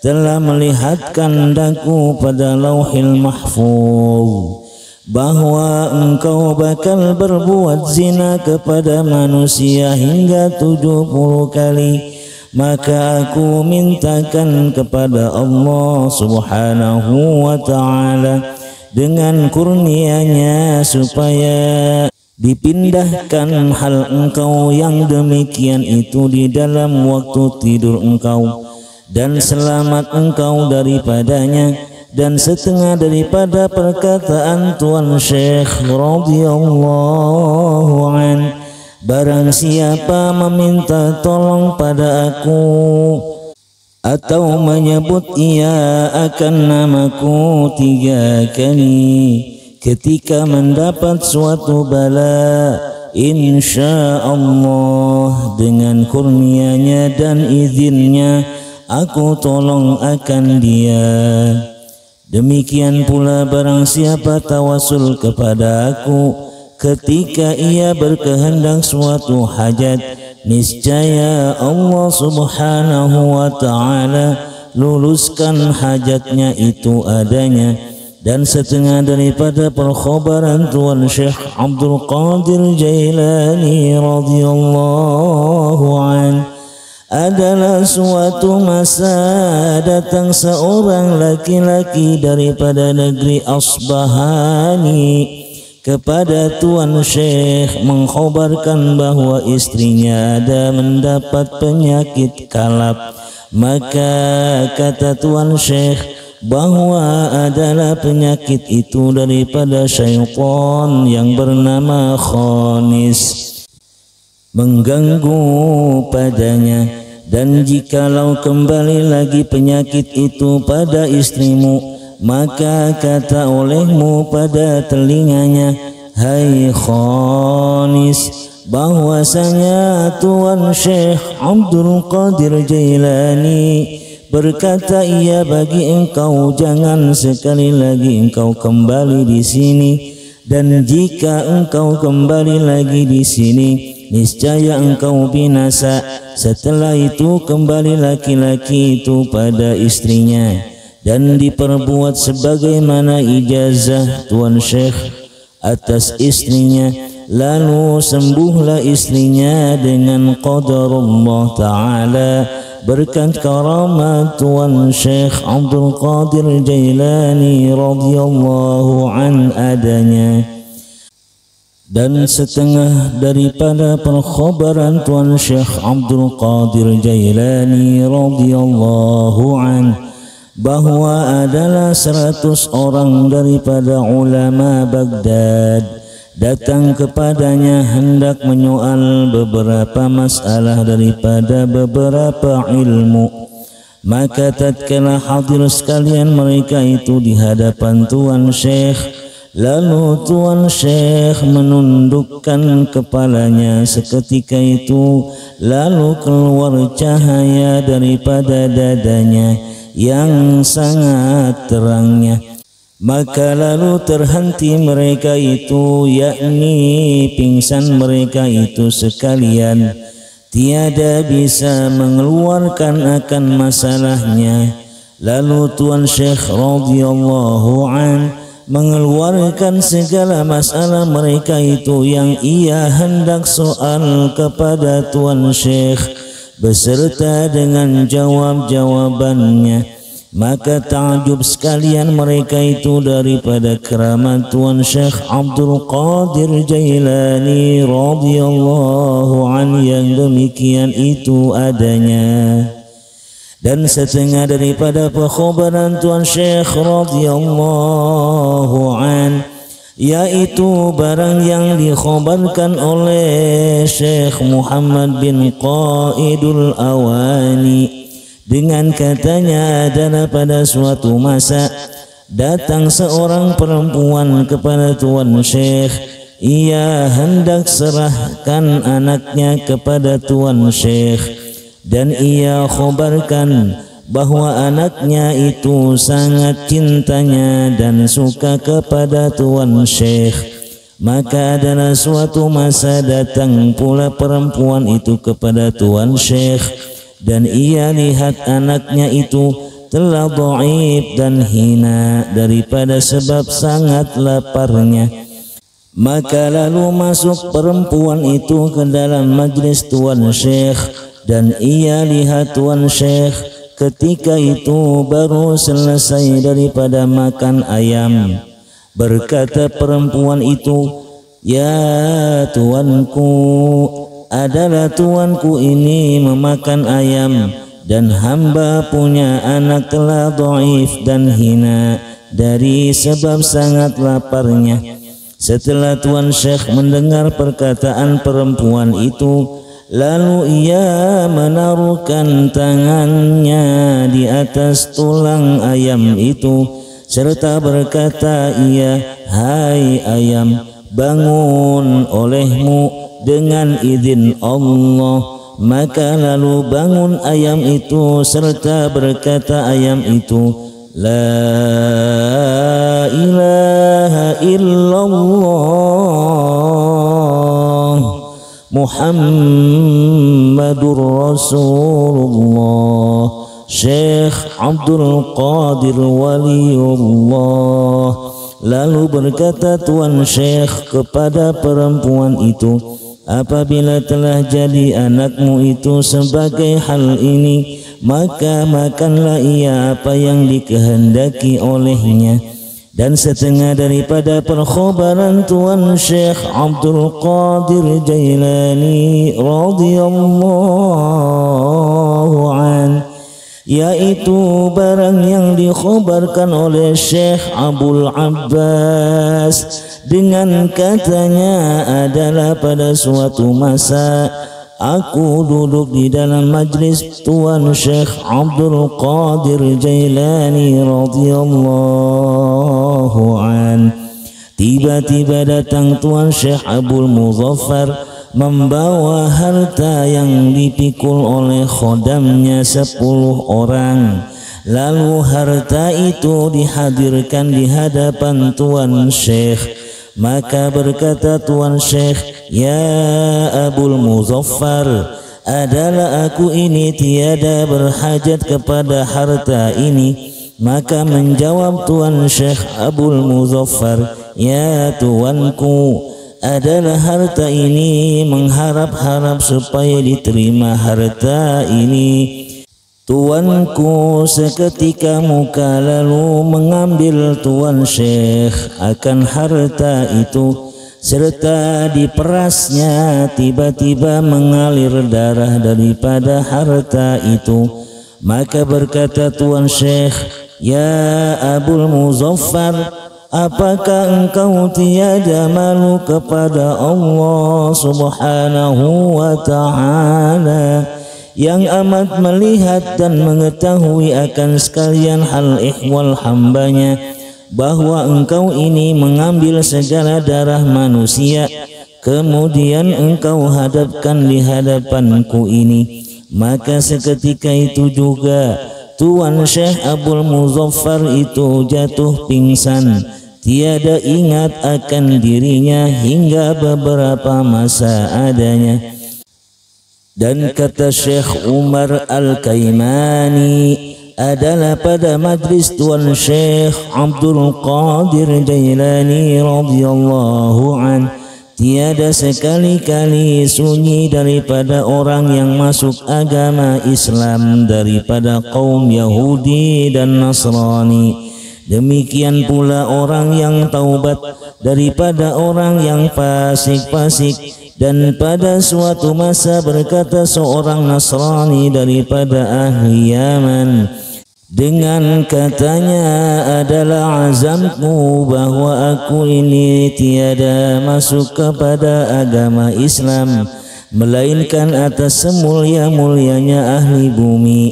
telah melihatkan daku pada lauhil mahfuz bahwa engkau bakal berbuat zina kepada manusia hingga 70 kali. Maka aku mintakan kepada Allah subhanahu wa ta'ala dengan kurnianya supaya dipindahkan hal engkau yang demikian itu di dalam waktu tidur engkau, dan selamat engkau daripadanya. Dan setengah daripada perkataan Tuan Syekh radhiyallahu an, barang siapa meminta tolong pada aku atau menyebut ia akan namaku 3 kali ketika mendapat suatu bala, insya Allah dengan kurnianya dan izinnya aku tolong akan dia. Demikian pula barang siapa tawasul kepada aku ketika ia berkehendak suatu hajat, niscaya Allah subhanahu wa ta'ala luluskan hajatnya itu adanya. Dan setengah daripada perkhabaran Tuan Syekh Abdul Qadir Jailani radhiyallahu an, adalah suatu masa datang seorang laki-laki daripada negeri Asbahani kepada Tuan Syekh mengkhabarkan bahawa istrinya ada mendapat penyakit kalap. Maka kata Tuan Syekh bahawa adalah penyakit itu daripada syaitan yang bernama Khanis mengganggu padanya. Dan jikalau kembali lagi penyakit itu pada istrimu, maka kata olehmu pada telinganya, hai Khanis, bahwasanya Tuan Syekh Abdul Qadir Jailani berkata ia bagi engkau jangan sekali lagi engkau kembali di sini, dan jika engkau kembali lagi di sini niscaya engkau binasa. Setelah itu kembali laki-laki itu pada istrinya dan diperbuat sebagaimana ijazah Tuan Syekh atas istrinya. Lalu sembuhlah istrinya dengan qadarullah ta'ala berkat karamat Tuan Syekh Abdul Qadir Jailani radhiyallahu an adanya. Dan setengah daripada perkhabaran Tuan Syekh Abdul Qadir Jailani radhiyallahu an, bahawa adalah 100 orang daripada ulama Baghdad datang kepadanya hendak menyoal beberapa masalah daripada beberapa ilmu. Maka tatkala hadir sekalian mereka itu di hadapan Tuan Syekh, lalu Tuan Syekh menundukkan kepalanya seketika itu, lalu keluar cahaya daripada dadanya yang sangat terangnya. Maka lalu terhenti mereka itu, yakni pingsan mereka itu sekalian, tiada bisa mengeluarkan akan masalahnya. Lalu Tuan Syekh radhiyallahu an mengeluarkan segala masalah mereka itu yang ia hendak soal kepada Tuan Syekh beserta dengan jawab-jawabannya. Maka takjub sekalian mereka itu daripada keramat Tuan Syekh Abdul Qadir Jailani radhiyallahu an yang demikian itu adanya. Dan setengah daripada perkhabaran Tuan Syekh radhiyallahu an, yaitu barang yang dikhabarkan oleh Syekh Muhammad bin Qaidul Awani dengan katanya adalah pada suatu masa datang seorang perempuan kepada Tuan Syekh. Ia hendak serahkan anaknya kepada Tuan Syekh dan ia khabarkan bahwa anaknya itu sangat cintanya dan suka kepada Tuan Syekh. Maka adalah suatu masa datang pula perempuan itu kepada Tuan Syekh dan ia lihat anaknya itu telah dhaif dan hina daripada sebab sangat laparnya. Maka lalu masuk perempuan itu ke dalam majlis Tuan Syekh dan ia lihat Tuan Syekh ketika itu baru selesai daripada makan ayam. Berkata perempuan itu, "Ya tuanku, adalah tuanku ini memakan ayam, dan hamba punya anak telah dhaif dan hina dari sebab sangat laparnya." Setelah Tuan Syekh mendengar perkataan perempuan itu, lalu ia menaruhkan tangannya di atas tulang ayam itu, serta berkata ia, "Hai ayam, bangun olehmu dengan izin Allah." Maka lalu bangun ayam itu, serta berkata ayam itu, "La ilaha illallah Muhammadur Rasulullah Syekh Abdul Qadir Waliullah." Lalu berkata Tuan Syekh kepada perempuan itu, "Apabila telah jadi anakmu itu sebagai hal ini, maka makanlah ia apa yang dikehendaki olehnya." Dan setengah daripada perkhabaran Tuan Syekh Abdul Qadir Jailani radhiyallahu an, yaitu barang yang dikhabarkan oleh Syekh Abul Abbas dengan katanya adalah, pada suatu masa aku duduk di dalam majlis Tuan Syekh Abdul Qadir Jailani radhiyallahu an. Tiba-tiba datang Tuan Syekh Abul Muzaffar membawa harta yang dipikul oleh khodamnya 10 orang. Lalu harta itu dihadirkan di hadapan Tuan Syekh. Maka berkata Tuan Syekh, "Ya Abul Muzaffar, adalah aku ini tiada berhajat kepada harta ini." Maka menjawab Tuan Syekh Abul Muzaffar, "Ya tuanku, adalah harta ini mengharap-harap supaya diterima harta ini." Tuanku seketika muka lalu mengambil Tuan Syekh akan harta itu, serta diperasnya tiba-tiba mengalir darah daripada harta itu. Maka berkata Tuan Syekh, "Ya Abul Muzaffar, apakah engkau tiada malu kepada Allah Subhanahu wa ta'ala yang amat melihat dan mengetahui akan sekalian hal ihwal hambanya, bahwa engkau ini mengambil segala darah manusia, kemudian engkau hadapkan di hadapanku ini?" Maka seketika itu juga Tuan Syekh Abul Muzaffar itu jatuh pingsan, tiada ingat akan dirinya hingga beberapa masa adanya. Dan kata Syekh Umar Al-Kaimani, adalah pada majlis Tuan Syekh Abdul Qadir Jailani radhiyallahu an, tiada sekali-kali sunyi daripada orang yang masuk agama Islam daripada kaum Yahudi dan Nasrani. Demikian pula orang yang taubat daripada orang yang fasik-fasik. Dan pada suatu masa berkata seorang Nasrani daripada ahli Yaman, dengan katanya, "Adalah azamku bahwa aku ini tiada masuk kepada agama Islam, melainkan atas semulia-mulianya ahli bumi."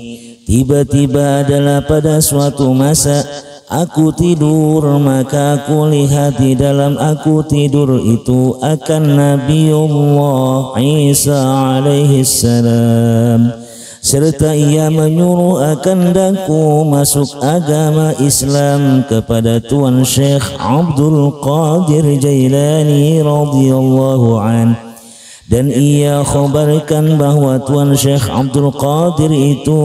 Tiba-tiba adalah pada suatu masa aku tidur, maka aku lihat di dalam aku tidur itu akan Nabiullah Isa alaihi salam, serta ia menyuruh akan daku masuk agama Islam kepada Tuan Syekh Abdul Qadir Jailani radhiyallahu an. Dan ia khabarkan bahwa Tuan Syekh Abdul Qadir itu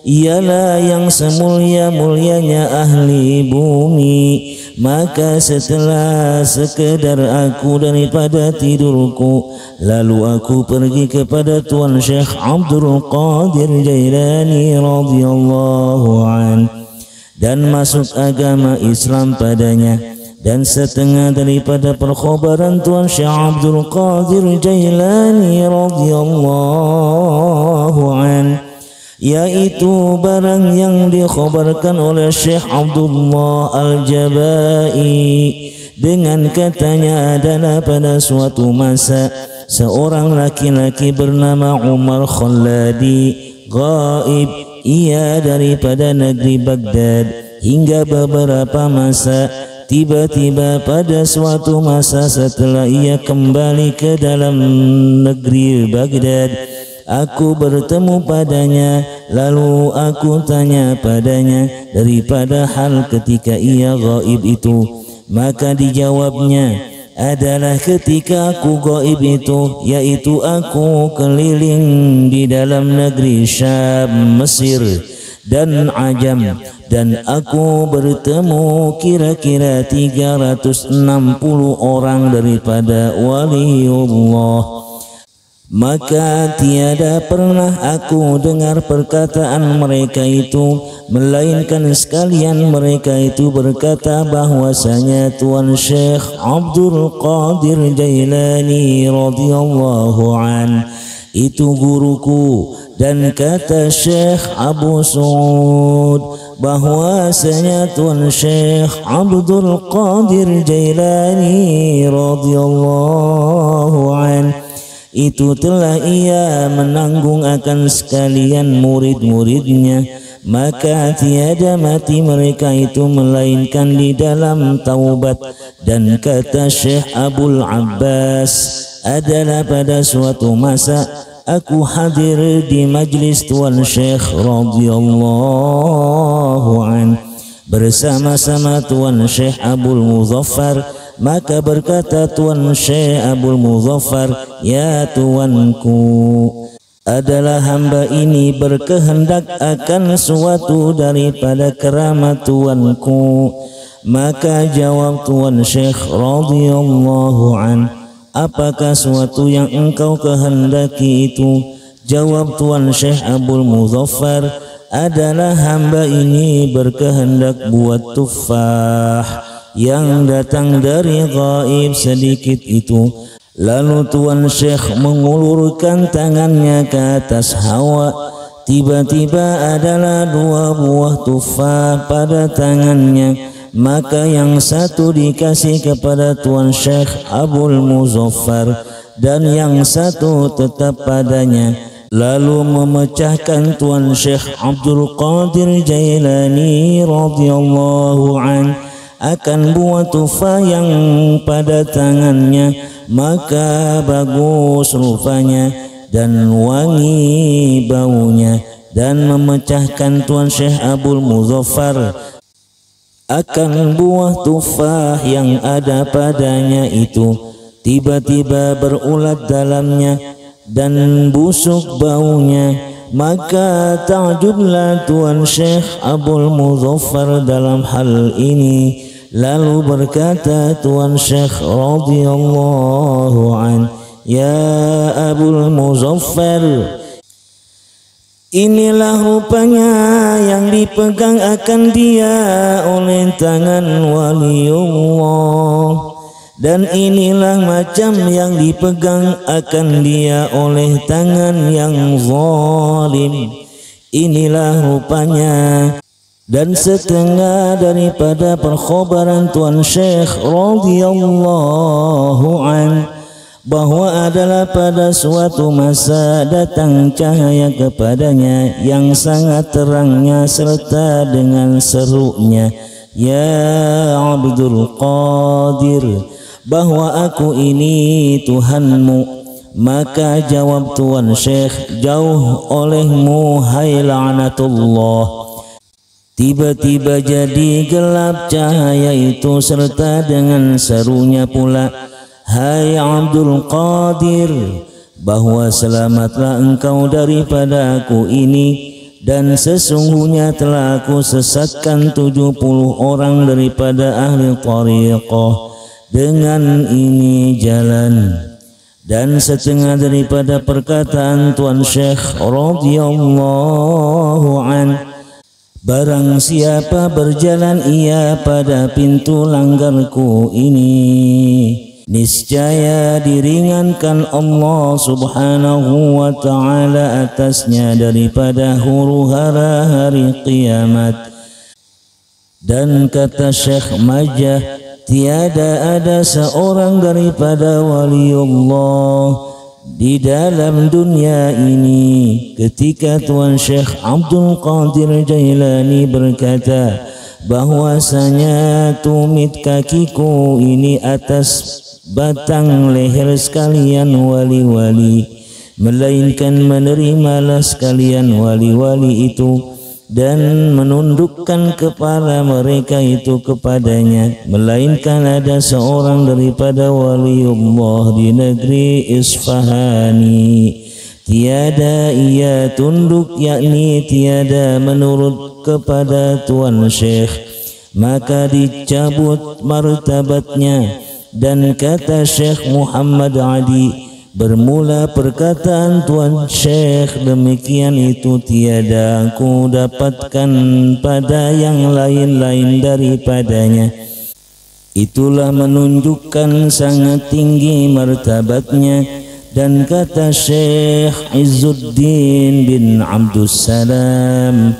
ialah yang semulia-mulianya ahli bumi. Maka setelah sekedar aku daripada tidurku, lalu aku pergi kepada Tuan Syekh Abdul Qadir Jailani radhiyallahu an dan masuk agama Islam padanya. dan setengah daripada perkhabaran Tuan Syekh Abdul Qadir Jailani radhiyallahu an, yaitu barang yang dikhabarkan oleh Syekh Abdullah Al-Jabai dengan katanya adalah pada suatu masa seorang laki-laki bernama Umar Khalladi gaib, ia daripada negeri Baghdad hingga beberapa masa. Tiba-tiba pada suatu masa setelah ia kembali ke dalam negeri Baghdad, aku bertemu padanya, lalu aku tanya padanya daripada hal ketika ia gaib itu. Maka dijawabnya adalah ketika aku gaib itu, yaitu aku keliling di dalam negeri Syam, Mesir dan Ajam, dan aku bertemu kira-kira 360 orang daripada waliullah. Maka tiada pernah aku dengar perkataan mereka itu, melainkan sekalian mereka itu berkata bahwasanya Tuan Syekh Abdul Qadir Jailani radhiyallahu an itu guruku, dan kata Syekh Abu Suud bahwasanya Tuan Syekh Abdul Qadir Jailani radhiyallahu an itu telah ia menanggung akan sekalian murid-muridnya, maka tiada mati mereka itu melainkan di dalam taubat. Dan kata Syekh Abul Abbas adalah pada suatu masa aku hadir di majlis Tuan Syekh radhiyallahu an bersama-sama Tuan Syekh Abul Muzaffar. Maka berkata Tuan Syekh Abul Muzaffar, ya tuanku, adalah hamba ini berkehendak akan suatu daripada keramat tuanku. Maka jawab Tuan Syekh radhiyallahu an, apakah suatu yang engkau kehendaki itu? Jawab Tuan Syekh Abul Muzaffar, adalah hamba ini berkehendak buat tufah yang datang dari gaib sedikit itu. Lalu Tuan Syekh mengulurkan tangannya ke atas hawa. Tiba-tiba adalah 2 buah tufah pada tangannya. Maka yang satu dikasih kepada Tuan Syekh Abul Muzaffar dan yang satu tetap padanya. Lalu memecahkan Tuan Syekh Abdul Qadir Jailani radhiyallahu an akan buah tufah yang pada tangannya, maka bagus rupanya dan wangi baunya, dan memecahkan Tuan Syekh Abul Muzaffar akan buah tufah yang ada padanya itu. Tiba-tiba berulat dalamnya dan busuk baunya, maka ta'jublah Tuan Syekh Abul Muzaffar dalam hal ini. Lalu berkata Tuan Syekh radhiyallahu an, ya Abul Muzaffar, inilah rupanya yang dipegang akan dia oleh tangan waliullah, dan inilah macam yang dipegang akan dia oleh tangan yang zalim. Inilah rupanya dan setengah daripada perkhabaran Tuan Syekh radhiyallahu an, bahwa adalah pada suatu masa datang cahaya kepadanya yang sangat terangnya serta dengan serunya, ya Abdul Qadir, bahwa aku ini Tuhanmu. Maka jawab Tuan Syekh, jauh olehmu hai la'natullah. Tiba-tiba jadi gelap cahaya itu serta dengan serunya pula, hai Abdul Qadir, bahwa selamatlah engkau daripada aku ini, dan sesungguhnya telah aku sesatkan 70 orang daripada ahli tariqah dengan ini jalan. Dan setengah daripada perkataan Tuan Syekh radhiyallahu an, Barang siapa berjalan ia pada pintu langgarku ini, niscaya diringankan Allah subhanahu wa ta'ala atasnya daripada huru-hara hari kiamat. Dan kata Syekh Majah, tiada ada seorang daripada waliullah di dalam dunia ini ketika Tuan Syekh Abdul Qadir Jailani berkata bahwasanya tumit kakiku ini atas batang leher sekalian wali-wali, melainkan menerimalah sekalian wali-wali itu dan menundukkan kepala mereka itu kepadanya, melainkan ada seorang daripada waliullah di negeri Isfahani, tiada ia tunduk, yakni tiada menurut kepada Tuan Syekh, maka dicabut martabatnya. Dan kata Syekh Muhammad Adi, bermula perkataan Tuan Syekh demikian itu tiada aku dapatkan pada yang lain-lain daripadanya. Itulah menunjukkan sangat tinggi martabatnya. Dan kata Syekh Izzuddin bin Abdussalam,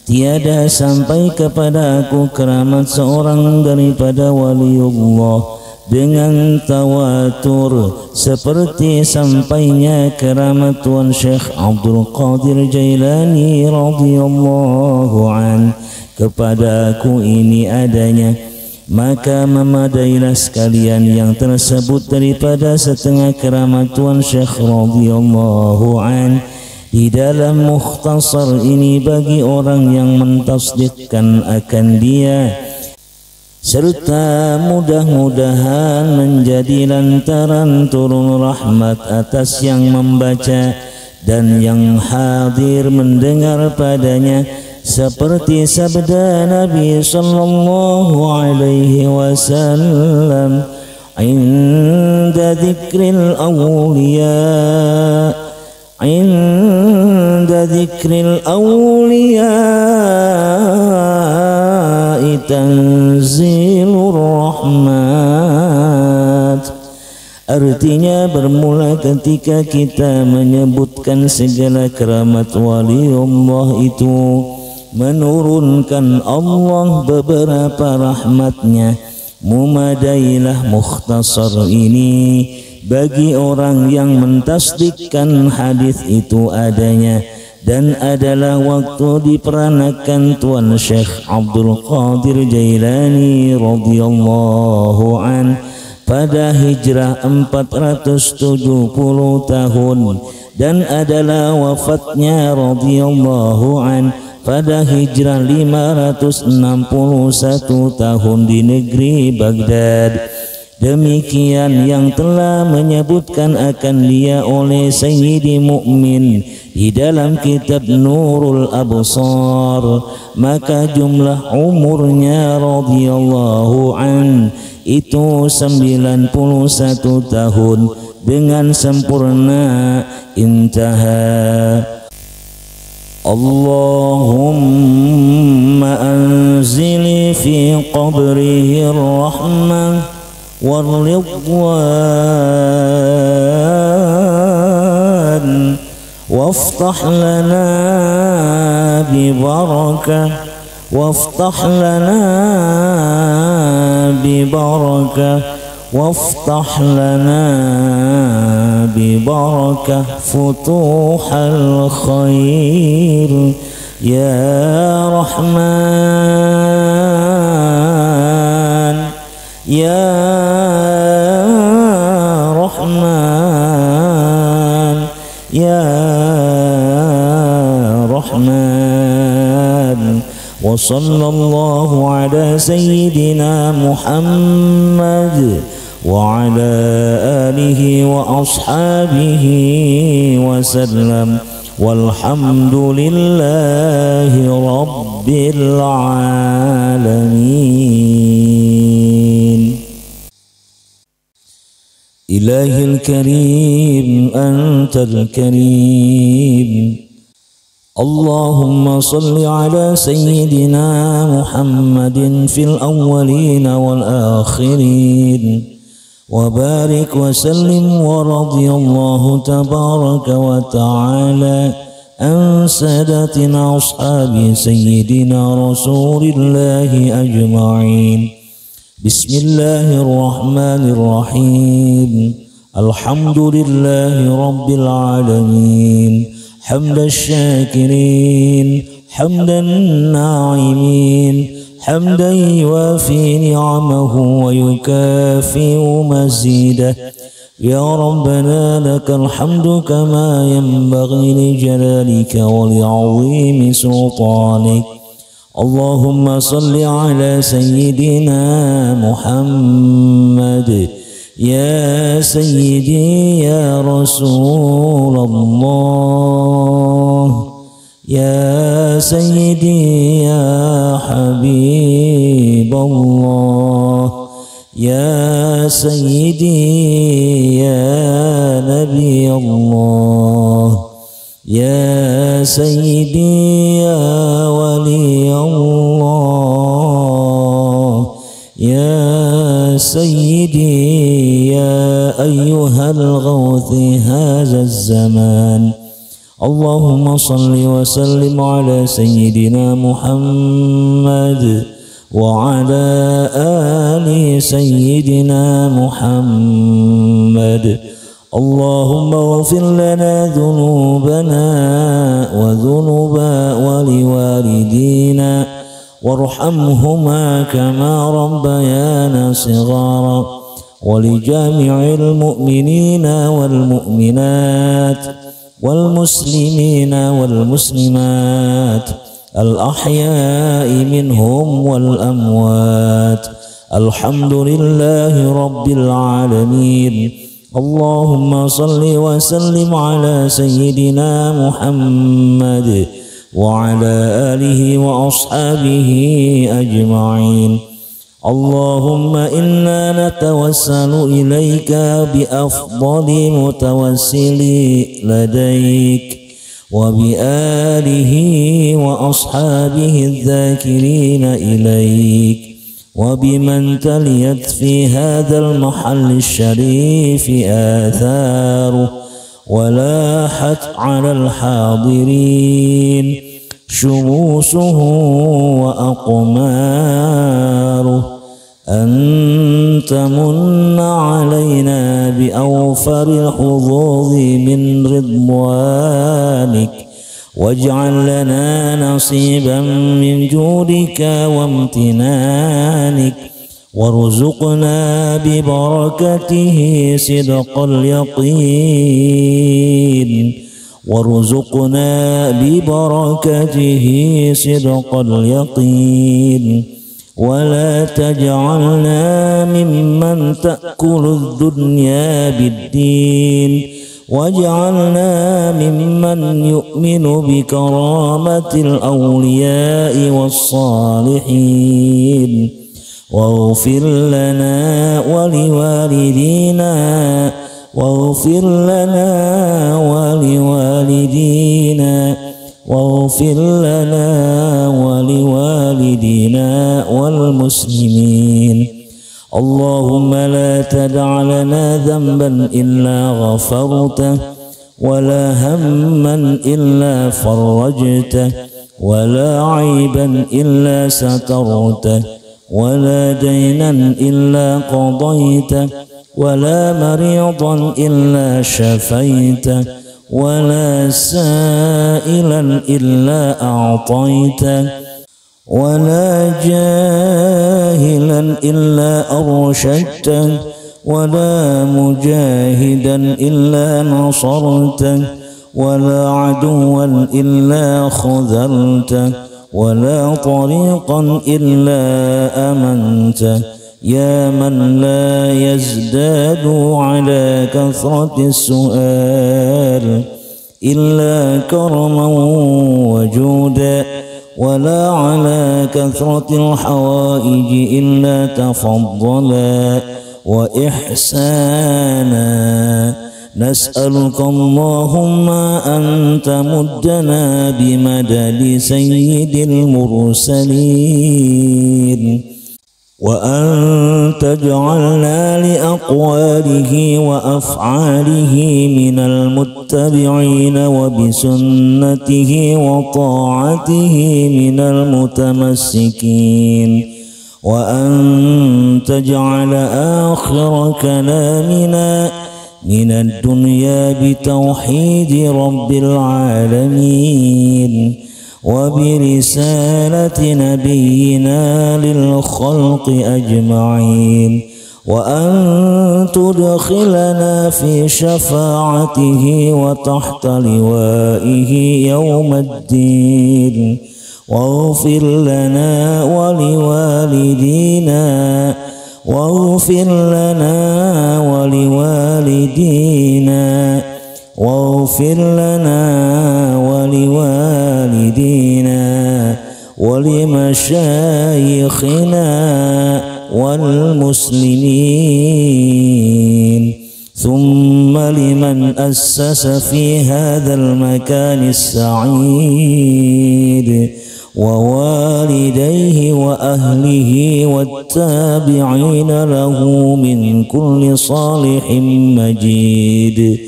tiada sampai kepada aku keramat seorang daripada waliullah dengan tawatur seperti sampainya keramat Tuan Syekh Abdul Qadir Jailani radhiyallahu an kepada aku ini adanya. Maka memadailah sekalian yang tersebut daripada setengah keramat Tuan Syekh radhiyallahu an di dalam mukhtasar ini bagi orang yang mentasdikkan akan dia, serta mudah-mudahan menjadi lantaran turun rahmat atas yang membaca dan yang hadir mendengar padanya, seperti sabda Nabi sallallahu alaihi wasallam, inda dzikril awliya, inda dzikril awliya tanzilur rahmat. Artinya bermula ketika kita menyebutkan segala keramat waliullah itu, menurunkan Allah beberapa rahmatnya. Mumadailah mukhtasar ini bagi orang yang mentasdikkan hadis itu adanya, dan adalah waktu diperanakan Tuan Syekh Abdul Qadir Jailani radhiyallahu an pada hijrah 470 tahun, dan adalah wafatnya radhiyallahu an pada hijrah 561 tahun di negeri Baghdad. Demikian yang telah menyebutkan akan dia oleh Sayyidi Mu'min di dalam kitab Nurul Absar. Maka jumlah umurnya radhiyallahu an itu 91 tahun dengan sempurna intaha. Allahumma anzili fi qabrihi rahmah والرضوان وافتح لنا ببركة وافتح لنا ببركة وافتح لنا ببركة فتوح الخير يا رحمن يا رحمن يا رحمن. وصلى الله على سيدنا محمد وعلى آله وأصحابه وسلم والحمد لله رب العالمين. إلهي الكريم أنت الكريم اللهم صل على سيدنا محمد في الأولين والآخرين وبارك وسلم ورضي الله تبارك وتعالى عن سادتنا أصحاب سيدنا رسول الله أجمعين. بسم الله الرحمن الرحيم. الحمد لله رب العالمين حمد الشاكرين حمد الناعمين حمدا يوافي نعمه ويكافئ مزيده. يا ربنا لك الحمد كما ينبغي لجلالك ولعظيم سلطانك. اللهم صل على سيدنا محمد يا سيدي يا رسول الله يا سيدي يا حبيب الله يا سيدي يا نبي الله يا سيدي يا ولي الله يا سيدي يا أيها الغوث هذا الزمان. اللهم صل وسلم على سيدنا محمد وعلى آل سيدنا محمد. اللهم اغفر لنا ذنوبنا وذنوب ولوالدينا وارحمهما كما ربيانا صغارا ولجميع المؤمنين والمؤمنات والمسلمين والمسلمات الأحياء منهم والأموات. الحمد لله رب العالمين. اللهم صل وسلم على سيدنا محمد وعلى آله وأصحابه أجمعين. اللهم إنا نتوسل إليك بأفضل متوسل لديك وبآله وأصحابه الذاكرين إليك وبمن تليت في هذا المحل الشريف آثاره ولاحت على الحاضرين شموسه وأقماره أن تمن علينا بأوفر الحظوظ من رضوانك واجعل لنا نصيبا من جودك وامتنانك وارزقنا ببركته صدق اليقين وارزقنا ببركته صدق اليقين ولا تجعلنا ممن تأكل الدنيا بالدين واجعلنا ممن يؤمن بكرامة الأولياء والصالحين واغفر لنا ولوالدينا واغفر لنا ولوالدينا واغفر لنا ولوالدينا والمسلمين. اللهم لا تدع لنا ذنبا إلا غفرته ولا هما إلا فرجته ولا عيبا إلا سترته ولا دينا إلا قضيته ولا مريضا إلا شفيته ولا سائلا إلا أعطيته ولا جاهلا إلا أرشدته ولا مجاهدا إلا نصرته ولا عدوا إلا خذلته ولا طريقا إلا أمنته يا من لا يزداد على كثرة السؤال إلا كرما وجودا ولا على كثرة الحوائج إلا تفضلا وإحسانا نسألك اللهم أن تمدنا بمدد سيد المرسلين وأن تجعلنا لأقواله وأفعاله من المتبعين وبسنته وطاعته من المتمسكين وأن تجعل آخر كلامنا من الدنيا بتوحيد رب العالمين وبرسالة نبينا للخلق أجمعين وأن تدخلنا في شفاعته وتحت لوائه يوم الدين واغفر لنا ولوالدينا واغفر لنا ولوالدينا واغفر لنا ولوالدينا ولمشايخنا والمسلمين ثم لمن أسس في هذا المكان السعيد ووالديه وأهله والتابعين له من كل صالح مجيد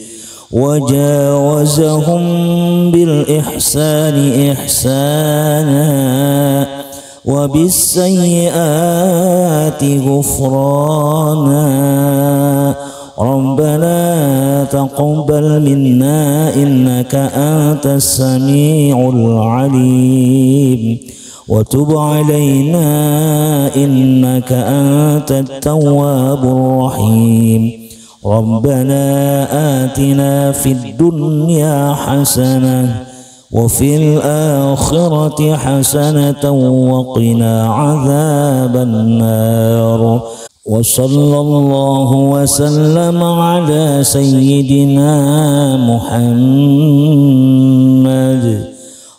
وجاوزهم بالإحسان إحسانا وبالسيئات غفرانا ربنا تقبل منا إنك أنت السميع العليم وتب علينا إنك أنت التواب الرحيم ربنا آتنا في الدنيا حسنة وفي الآخرة حسنة وقنا عذاب النار وصلى الله وسلم على سيدنا محمد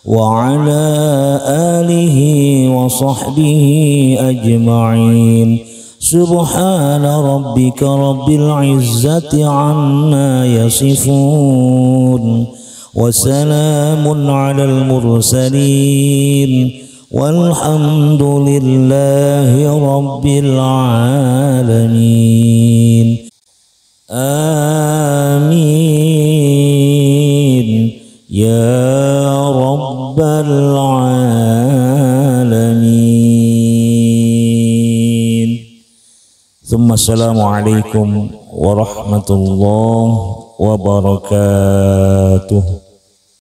وعلى آله وصحبه أجمعين سبحان ربك رب العزة عما يصفون وسلام على المرسلين والحمد لله رب العالمين آمين يا رب العالمين. ثم السلام عليكم ورحمة الله وبركاته.